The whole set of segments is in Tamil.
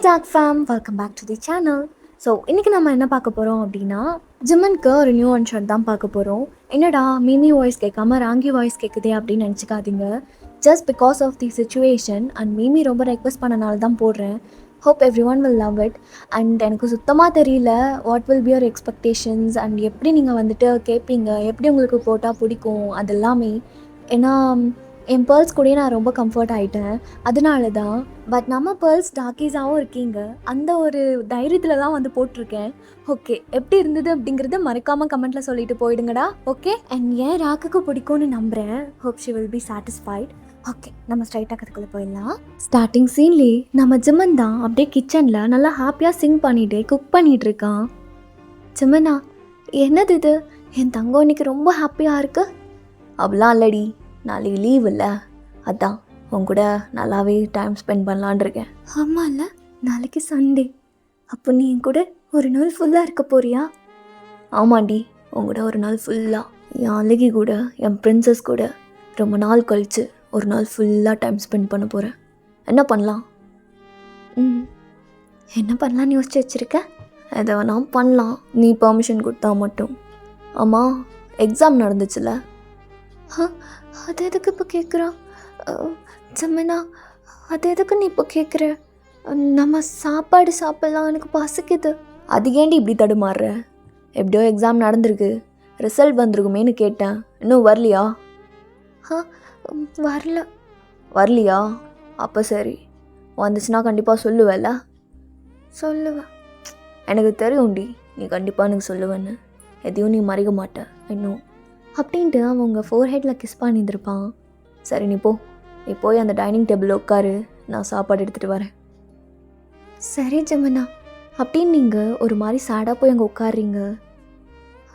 Jack fam, welcome back to the channel. So இன்றைக்கி நம்ம என்ன பார்க்க போகிறோம் அப்படின்னா, ஜிம்மனுக்கு ஒரு நியூ ஒன் ஷாட் தான் பார்க்க போகிறோம். என்னடா மிமி வாய்ஸ் கேட்காம ராங்கி வாய்ஸ் கேட்குதே அப்படின்னு நினச்சிக்காதீங்க. Just because of the situation and மிமி ரொம்ப ரெக்வெஸ்ட் பண்ணனால தான் போடுறேன். Hope every one will love it. And எனக்கு சுத்தமாக தெரியல what will be your expectations and எப்படி நீங்கள் வந்துட்டு கேட்பீங்க, எப்படி உங்களுக்கு போட்டால் பிடிக்கும் அது எல்லாமே. ஏன்னா என் பேர்ல்ஸ் கூடயே நான் ரொம்ப கம்ஃபர்ட் ஆகிட்டேன், அதனால தான். பட் நம்ம பேர்ல்ஸ் டாக்கீஸாகவும் இருக்கீங்க, அந்த ஒரு தைரியத்தில் தான் வந்து போட்டிருக்கேன். ஓகே, எப்படி இருந்தது அப்படிங்கிறத மறக்காமல் கமெண்ட்டில் சொல்லிட்டு போயிடுங்கடா. ஓகே, அண்ட் ஏன் ராக்குக்கு பிடிக்கும்னு நம்புகிறேன். Hope she will be satisfied. Okay, நம்ம ஸ்ட்ரைட்டாக கற்றுக்குள்ளே போயிடலாம். ஸ்டார்டிங் சீன்லேயே நம்ம ஜிம்மன் தான் அப்படியே கிச்சனில் நல்லா ஹாப்பியாக சிங் பண்ணிகிட்டே குக் பண்ணிகிட்டு இருக்கான். ஜிம்மனா, என்னது இது? என் தங்கம் இன்னைக்கு ரொம்ப ஹாப்பியாக இருக்கு. அப்படிலாம் இல்லடி, நாளைக்கு லீவ் இல்லை, அதான் உன் கூட நல்லாவே டைம் ஸ்பெண்ட் பண்ணலான் இருக்கேன். ஆமாம் இல்லை, நாளைக்கு சண்டே. அப்போ நீ என் கூட ஒரு நாள் ஃபுல்லாக இருக்க போறியா? ஆமாண்டி, உன் கூட ஒரு நாள் ஃபுல்லாக, என் அழகி கூட, என் பிரின்சஸ் கூட ரொம்ப நாள் கழித்து ஒரு நாள் ஃபுல்லாக டைம் ஸ்பெண்ட் பண்ண போகிறேன். என்ன பண்ணலாம்? என்ன பண்ணலான்னு யோசிச்சு வச்சுருக்க? எதை வேணால் பண்ணலாம், நீ பர்மிஷன் கொடுத்தா மட்டும். ஆமாம், எக்ஸாம் நடந்துச்சுல்ல? அது எதுக்கு இப்போ கேட்குறா? ஜிம்மனா, அது எதுக்கு நீ இப்போ கேட்குற? நம்ம சாப்பாடு சாப்பிட்லாம், எனக்கு பசிக்குது. அது ஏண்டி இப்படி தடுமாறுற? எப்படியோ எக்ஸாம் நடந்திருக்கு, ரிசல்ட் வந்திருக்குமேனு கேட்டேன், இன்னும் வரலையா? வரலையா? அப்போ சரி, வந்துச்சுன்னா கண்டிப்பாக சொல்லுவேல்ல? சொல்லுவேன், எனக்கு தெரியும்டி நீ கண்டிப்பாக எனக்கு சொல்லுவேன்னு. எதையும் நீ மறைக்க மாட்டேன் இன்னும் அப்படின்ட்டு அவங்க ஃபோர்ஹெட்டில் கிஸ் பண்ணியிருந்திருப்பான். சரி, நீ போய் அந்த டைனிங் டேபிளில் உட்காரு, நான் சாப்பாடு எடுத்துகிட்டு வரேன். சரி ஜிம்மனா அப்படின்னு நீங்கள் ஒரு மாதிரி சேடாக போய் அங்கே உட்காடுறீங்க.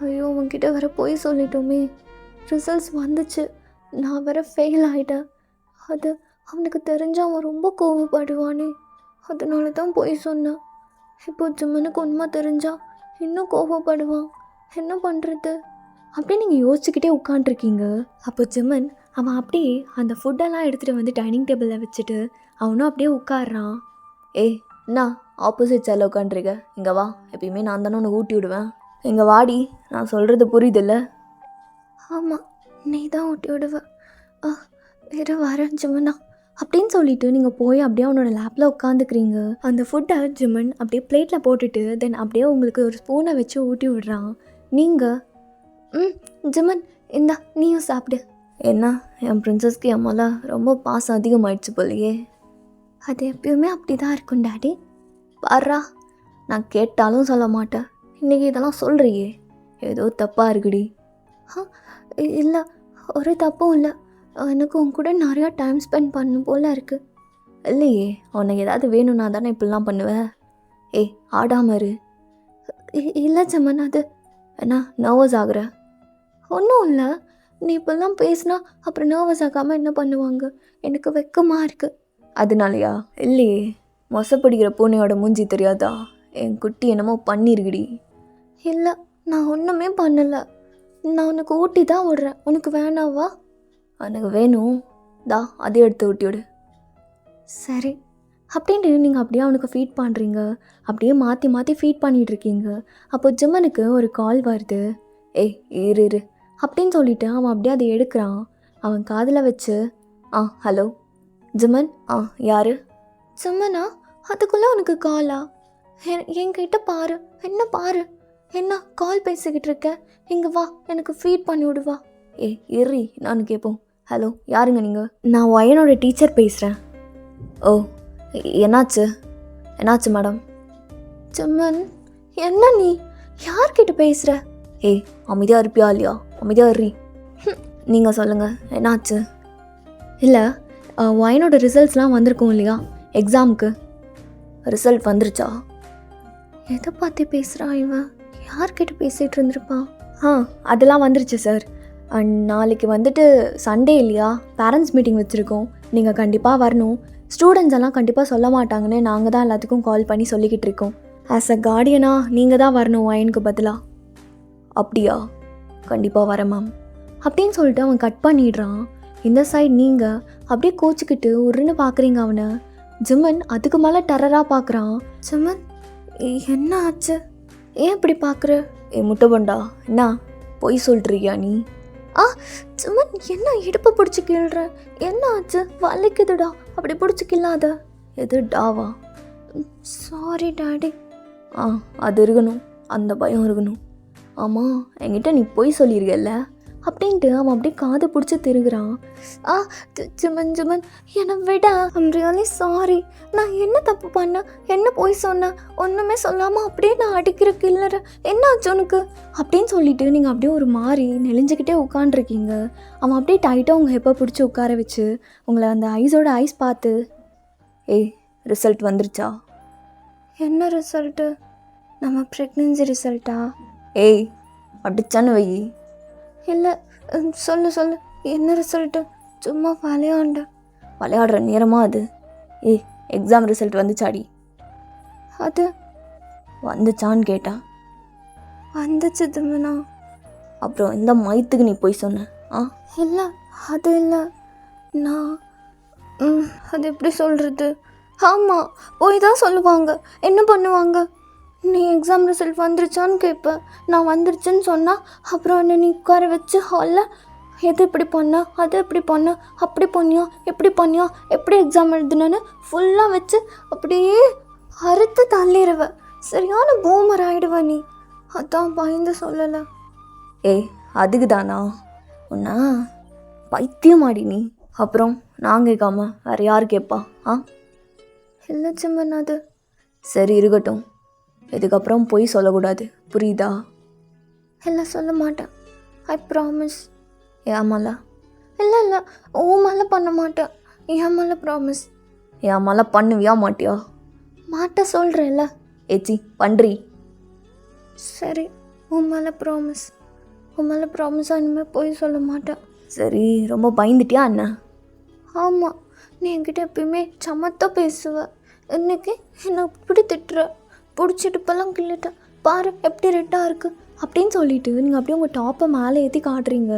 ஐயோ, அவங்ககிட்ட வேற போய் சொல்லிட்டோமே, ரிசல்ட்ஸ் வந்துச்சு, நான் வேற ஃபெயில் ஆகிட்டேன். அது அவனுக்கு தெரிஞ்சால் அவன் ரொம்ப கோவப்படுவானே, அதனால தான் போய் சொன்னேன். இப்போ ஜிம்மனுக்கு உண்மை தெரிஞ்சால் இன்னும் கோவப்படுவான், என்ன பண்ணுறது அப்படியே நீங்கள் யோசிச்சுக்கிட்டே உட்காண்ட்ருக்கீங்க. அப்போ ஜிம்மன் அவன் அப்படியே அந்த ஃபுட்டெல்லாம் எடுத்துகிட்டு வந்து டைனிங் டேபிளில் வச்சுட்டு அவனும் அப்படியே உட்காடுறான். என்ன ஆப்போசிட் சைடில் உட்காண்ட்ருக்க? இங்கே வா, எப்பயுமே நான் தானே உன்னை ஊட்டி விடுவேன், இங்கே வாடி, நான் சொல்கிறது புரியுதில்ல? ஆமாம், நீ தான் ஊட்டி விடுவேன். வேறு வரேன் ஜிம்மனா அப்படின்னு சொல்லிட்டு நீங்கள் போய் அப்படியே அவனோட லேப்பில் உட்காந்துக்கிறீங்க. அந்த ஃபுட்டை ஜிம்மன் அப்படியே பிளேட்டில் போட்டுட்டு தென் அப்படியே உங்களுக்கு ஒரு ஸ்பூனை வச்சு ஊட்டி விடுறான். நீங்கள் ஜிம்மன் இந்தா நீயும் சாப்பிடு. என்ன, என் பிரின்சஸ்க்கு என் மேலே ரொம்ப பாசம் அதிகமாகிடுச்சு போலையே. அது எப்பயுமே அப்படி தான் இருக்கும் டாடி. பாரா, நான் கேட்டாலும் சொல்ல மாட்டேன், இன்றைக்கி இதெல்லாம் சொல்கிறியே, ஏதோ தப்பாக இருக்குடி. இல்லை, ஒரு தப்பும் இல்லை, எனக்கு உன் கூட நிறையா டைம் ஸ்பெண்ட் பண்ணும் போல் இருக்குது. இல்லையே, உனக்கு ஏதாவது வேணும்னா தானே இப்படிலாம் பண்ணுவேன். ஆடாம இரு. இல்லை ஜிம்மன், அது என்ன நர்வஸ் ஆகுற? ஒன்றும் இல்லை, நீ இப்போல்லாம் பேசினா அப்புறம் நர்வஸ் ஆகாமல் என்ன பண்ணுவாங்க, எனக்கு வெக்கமாக இருக்குது. அதனாலயா? இல்லையே, மொசப்பிடிக்கிற பூனையோட மூஞ்சி தெரியாதா, என் குட்டி என்னமோ பண்ணிருக்குடி. இல்லை, நான் ஒன்றுமே பண்ணலை, நான் உனக்கு ஊட்டி தான் விடுறேன், உனக்கு வேணாவா? எனக்கு வேணும், தா அதே எடுத்து ஊட்டி விடு. சரி அப்படின்ட்டு நீங்கள் அப்படியே அவனுக்கு ஃபீட் பண்ணுறீங்க, அப்படியே மாற்றி மாற்றி ஃபீட் பண்ணிகிட்ருக்கீங்க. அப்போ ஜிம்மனுக்கு ஒரு கால் வருது. இரு அப்படின்னு சொல்லிவிட்டு அவன் அப்படியே அதை எடுக்கிறான். அவன் காதில் வச்சு, ஹலோ ஜிம்மன், யார்? ஜிம்மனா, அதுக்குள்ளே உனக்கு காலா? என்கிட்ட பாரு, என்ன பாரு, என்ன கால் பேசிக்கிட்டு இருக்க, இங்கே வா, எனக்கு ஃபீட் பண்ணி விடுவா. இரு, நான் கேட்போம். ஹலோ, யாருங்க நீங்கள்? நான் ஒயனோட டீச்சர் பேசுகிறேன். ஓ, என்னாச்சு மேடம்? ஜிம்மன், என்ன நீ யார்கிட்ட பேசுகிற? அமைதியாக இருப்பியா இல்லையா? அமைதியாக இருறி. நீங்கள் சொல்லுங்கள், என்னாச்சு? இல்லை, ஒயனோட ரிசல்ட்ஸ்லாம் வந்திருக்கும் இல்லையா எக்ஸாமுக்கு? ரிசல்ட் வந்துருச்சா? எதை பார்த்து பேசுகிறான் இவன்? யார்கிட்ட பேசிகிட்டு இருந்திருப்பான்? அதெல்லாம் வந்துருச்சு சார். அண்ட் நாளைக்கு வந்துட்டு சண்டே இல்லையா, பேரண்ட்ஸ் மீட்டிங் வச்சுருக்கோம், நீங்கள் கண்டிப்பாக வரணும். ஸ்டூடெண்ட்ஸ் எல்லாம் கண்டிப்பாக சொல்ல மாட்டாங்கன்னு நாங்கள் தான் எல்லாத்துக்கும் கால் பண்ணி சொல்லிக்கிட்டு இருக்கோம். ஆஸ் அ கார்டியனாக நீங்கள் தான் வரணும் ஒயனுக்கு பதிலாக. அப்படியா? கண்டிப்பாக வரேன் மேம் அப்படின்னு சொல்லிட்டு அவன் கட் பண்ணிடுறான். இந்த சைட் நீங்கள் அப்படியே கோச்சிக்கிட்டு உருன்னு பார்க்குறீங்க அவனை. ஜிமன் அதுக்கு மேலே டெரராக பார்க்குறான். ஜிமன் என்ன ஆச்சு? ஏன் இப்படி பார்க்குற? முட்டை பண்டா, என்ன பொய் சொல்கிறியா நீ? ஜிமன் என்ன இடுப்பை பிடிச்சி கீழ்ற? என்ன ஆச்சு? வலிக்குதுடா. அப்படி பிடிச்சி கிள்ளாத. எது டாவா? Sorry daddy. அது இருக்கணும், அந்த பயம் இருக்கணும். ஆமாம், என்கிட்ட நீ பொய் சொல்லியிருக்கல அப்படின்ட்டு அவன் அப்படியே காதை பிடிச்சி திருகுறான். ஜிமன் ஜிமன் என்னை விட. I'm really sorry. நான் என்ன தப்பு பண்ணேன்? என்ன பொய் சொன்னேன்? ஒன்றுமே சொல்லாமல் அப்படியே நான் அடிக்கிற கில்லற. என்ன ஆச்சு உனக்கு? அப்படின்னு சொல்லிட்டு நீங்கள் அப்படியே ஒரு மாதிரி நெளிஞ்சிக்கிட்டே உட்காண்ட்ருக்கீங்க. அவன் அப்படியே டைட்டாக உங்கள் ஹெப்பை பிடிச்சி உட்கார வச்சு உங்களை அந்த ஐஸோட ஐஸ் பார்த்து, ரிசல்ட் வந்துருச்சா? என்ன ரிசல்ட்டு? நம்ம ப்ரெக்னென்சி ரிசல்ட்டா? அடிச்சான்னு வை. இல்லை, சொல்லு என்ன ரிசல்ட்டு? சும்மா விளையாடுற நேரமாக அது? எக்ஸாம் ரிசல்ட் வந்துச்சாடி? அது வந்துச்சான்னு கேட்டான். வந்துச்சு திமுனா. அப்புறம் இந்த மயத்துக்கு நீ போய் சொன்ன? இல்லை, அது இல்லை. நான் அது எப்படி சொல்கிறது? ஆமாம், போய் தான் சொல்லுவாங்க. என்ன பண்ணுவாங்க? நீ எக்ஸாம் ரிசல்ட் வந்துருச்சான்னு கேட்ப. நான் வந்துருச்சுன்னு சொன்னால் அப்புறம் என்ன நீ உட்கார வச்சு ஹாலில் எது இப்படி பண்ண, அது எப்படி பண்ண, அப்படி பண்ணியா, எப்படி பண்ணியா, எப்படி எக்ஸாம் எழுதுனேன்னு ஃபுல்லாக வச்சு அப்படியே அறுத்து தள்ளிடுவ. சரியான பூமர் ஆகிடுவ நீ. அதான் பயந்து சொல்லலை. அதுக்கு தானா உன்னா பைத்தியமாடி நீ? அப்புறம் நான் கேட்காம வேறு யார் கேட்பா? இல்லை ஜிமன், அது சரி இருக்கட்டும். இதுக்கப்புறம் பொய் சொல்லக்கூடாது, புரியுதா? இல்லை, சொல்ல மாட்டேன். I promise. ஏமாலா? இல்லை, ஓ மேலே பண்ண மாட்டேன். ஏமால ப்ராமிஸ். ஏமால பண்ணுவியா மாட்டியா? மாட்ட சொல்கிறேன்ல. பண்ணுறி. சரி, உன் மேலே ப்ராமிஸ். இனிமேல் பொய் சொல்ல மாட்டேன். சரி, ரொம்ப பயந்துட்டியா என்ன? ஆமாம், நீ என்கிட்ட எப்பயுமே சமத்தாக பேசுவ. இன்னைக்கு என்னை இப்படி திட்டுற. பிடிச்சிட்டு இப்போல்லாம் கிள்ளிட்ட பாரு எப்படி ரெட்டாக இருக்குது அப்படின்னு சொல்லிட்டு நீங்கள் அப்படியே உங்கள் டாப்பை மேலே ஏற்றி காட்டுறீங்க.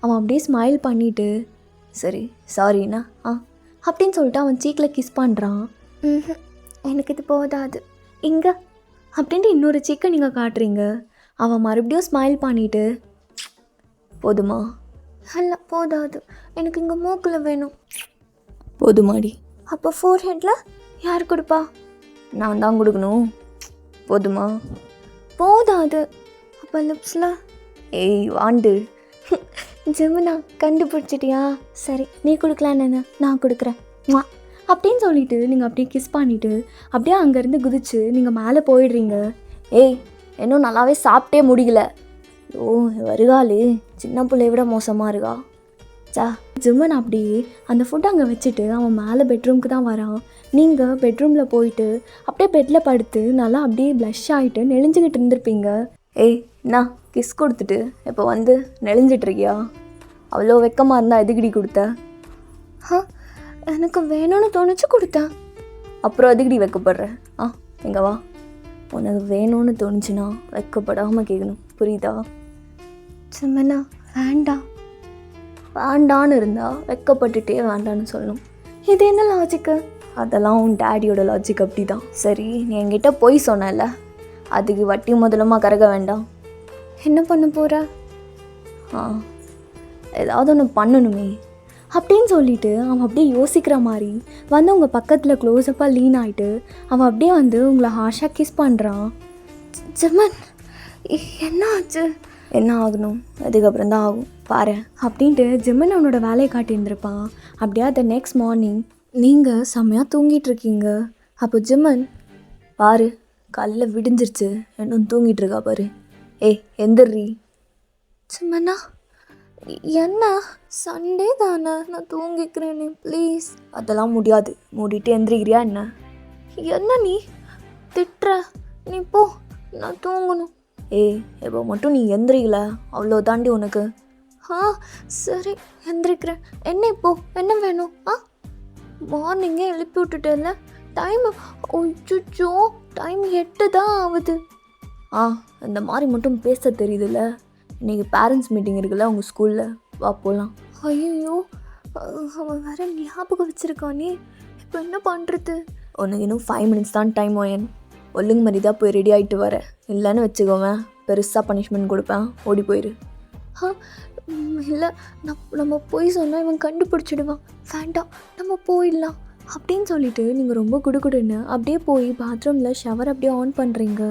அவன் அப்படியே ஸ்மைல் பண்ணிவிட்டு, சரி சாரிண்ணா அப்படின்னு சொல்லிட்டு அவன் சீக்கில் கிஸ் பண்ணுறான். எனக்கு இது போதாது இங்கே அப்படின்ட்டு இன்னொரு சீக்கை நீங்கள் காட்டுறீங்க. அவன் மறுபடியும் ஸ்மைல் பண்ணிவிட்டு, போதுமா? இல்லை போதாது, எனக்கு இங்கே மூக்கில் வேணும். போதுமாடி? அப்போ ஃபோர் ஹெட்டில் யார் கொடுப்பா? நான் தான் கொடுக்கணும். போதுமா? போதாது. அப்போ லிப்ஸில்? வாண்டு. ஜிமுனா கண்டுபிடிச்சிட்டியா? சரி, நீ கொடுக்கலான்னு நான் கொடுக்குறேன் அப்படின்னு சொல்லிட்டு நீங்கள் அப்படியே கிஸ் பண்ணிவிட்டு அப்படியே அங்கேருந்து குதிச்சு நீங்கள் மேலே போயிடுறீங்க. இன்னும் நல்லாவே சாப்பிட்டே முடியல. வருகாலு சின்ன பிள்ளைய விட மோசமாக இருக்கா. ஜிமன் அப்படியே அந்த ஃபுட் அங்கே வச்சுட்டு அவன் மேலே பெட்ரூம்க்கு தான் வரான். நீங்கள் பெட்ரூமில் போயிட்டு அப்படியே பெட்டில் படுத்து நல்லா அப்படியே ப்ளஷ் ஆகிட்டு நெளிஞ்சிக்கிட்டு இருந்திருப்பீங்க. என்ன கிஸ் கொடுத்துட்டு இப்போ வந்து நெளிஞ்சிட்ருக்கியா? அவ்வளோ வெக்கமாக இருந்தால் எதுக்கடி கொடுத்த? எனக்கு வேணும்னு தோணுச்சு கொடுத்தேன். அப்புறம் எதுக்கடி வைக்கப்படுற? எங்கே வா. உனக்கு வேணும்னு தோணுச்சுன்னா வைக்கப்படாமல் கேட்கணும், புரியுதா? ஜிமனா வேண்டாம். வேண்டான்னு இருந்தால் வெக்கப்பட்டுட்டே வேண்டான்னு சொல்லணும். இது என்ன லாஜிக்கு? அதெல்லாம் உன் டேடியோட லாஜிக் அப்படி தான். சரி, நீ என்கிட்ட பொய் சொன்னல, அதுக்கு வட்டி முதலமாக கறக்க வேண்டாம். என்ன பண்ண போகிற? ஏதாவது ஒன்று பண்ணணுமே அப்படின்னு சொல்லிட்டு அவன் அப்படியே யோசிக்கிற மாதிரி வந்து உங்கள் பக்கத்தில் க்ளோஸ்அப்பாக லீன் ஆகிட்டு அவன் அப்படியே வந்து உங்களை ஹாஷாக கிஸ் பண்ணுறான். ஜிமன் என்ன ஆச்சு? என்ன ஆகணும்? அதுக்கப்புறம் தான் ஆகும் பாரு அப்படின்ட்டு ஜிமன் அவனோட வேலையை காட்டியிருந்திருப்பான். அப்படியே த நெக்ஸ்ட் மார்னிங் நீங்கள் செம்மையாக தூங்கிட்டுருக்கீங்க. அப்போ ஜிமன், பாரு காலையில் விடிஞ்சிருச்சு, இன்னும் தூங்கிட்டு இருக்கா பாரு. எந்திரி. ஜிமனா என்ன? சண்டே தானே, நான் தூங்கிக்கிறேனே ப்ளீஸ். அதெல்லாம் முடியாது, மூடிட்டு எந்திரிக்கிறியா என்ன? என்ன நீ திட்டுற? நீ போ, நான் தூங்கணும். இப்போ மட்டும் நீ எந்திரிக்கல அவ்வளோ தாண்டி உனக்கு. சரி எந்திரிக்கிறேன். என்ன இப்போ என்ன வேணும்? மார்னிங்கே எழுப்பி விட்டுட்டேன்ல. டைம் ஒய்யோ டைம் 8 தான் ஆகுது. இந்த மாதிரி மட்டும் பேச தெரியுதுல்ல. இன்றைக்கி பேரண்ட்ஸ் மீட்டிங் இருக்குல்ல உங்கள் ஸ்கூலில், வா போகலாம். ஐயோ அவன் வேறு ஞாபகம் வச்சுருக்கானே, இப்போ என்ன பண்ணுறது? உனக்கு இன்னும் 5 மினிட்ஸ் தான் டைம் ஓயன். ஒழுங்கு மாதிரி தான் போய் ரெடி ஆகிட்டு வர. இல்லைன்னு வச்சுக்கோவேன், பெருசாக பனிஷ்மெண்ட் கொடுப்பேன், ஓடி போயிரு. இல்லை, நம்ம போய் சொன்னால் இவன் கண்டுபிடிச்சிடுவான். வேண்டாம், நம்ம போயிடலாம் அப்படின்னு சொல்லிட்டு நீங்கள் ரொம்ப குடுகுடுன்னு அப்படியே போய் பாத்ரூமில் ஷவர் அப்படியே ஆன் பண்ணுறீங்க.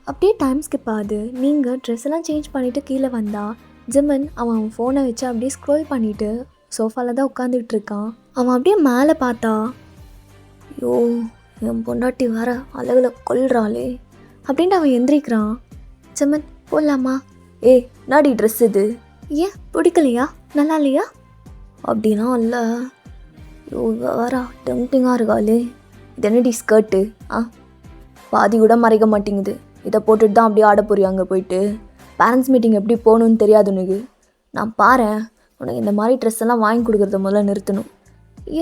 அப்படியே டைம் ஸ்கிப் ஆகுது. நீங்கள் ட்ரெஸ் எல்லாம் சேஞ்ச் பண்ணிவிட்டு கீழே வந்தால் ஜிமன் அவன் ஃபோனை வச்சு அப்படியே ஸ்க்ரோல் பண்ணிவிட்டு சோஃபாவில் தான் உட்காந்துக்கிட்டு இருக்கான். அவன் அப்படியே மேலே பார்த்தா, ஐயோ என் பொண்டாட்டி வர அழகில் கொல்றாளே அப்படின்ட்டு அவன் எந்திரிக்கிறான். ஜிமன், போடலாமா? நாடி ட்ரெஸ் இது ஏன் பிடிக்கலையா, நல்லா இல்லையா? அப்படின்னா இல்லை. ஐயோ வரா டெம்டிங்காக இருக்காளே. இது என்னடி ஸ்கர்ட்டு? பாதி கூட மறைக்க மாட்டேங்குது. இதை போட்டுட்டு தான் அப்படியே ஆட போறியா அங்கே போயிட்டு? பேரண்ட்ஸ் மீட்டிங் எப்படி போகணுன்னு தெரியாது உனக்கு? நான் பாரேன், உனக்கு இந்த மாதிரி ட்ரெஸ் எல்லாம் வாங்கி கொடுக்குறத முதல்ல நிறுத்தணும்.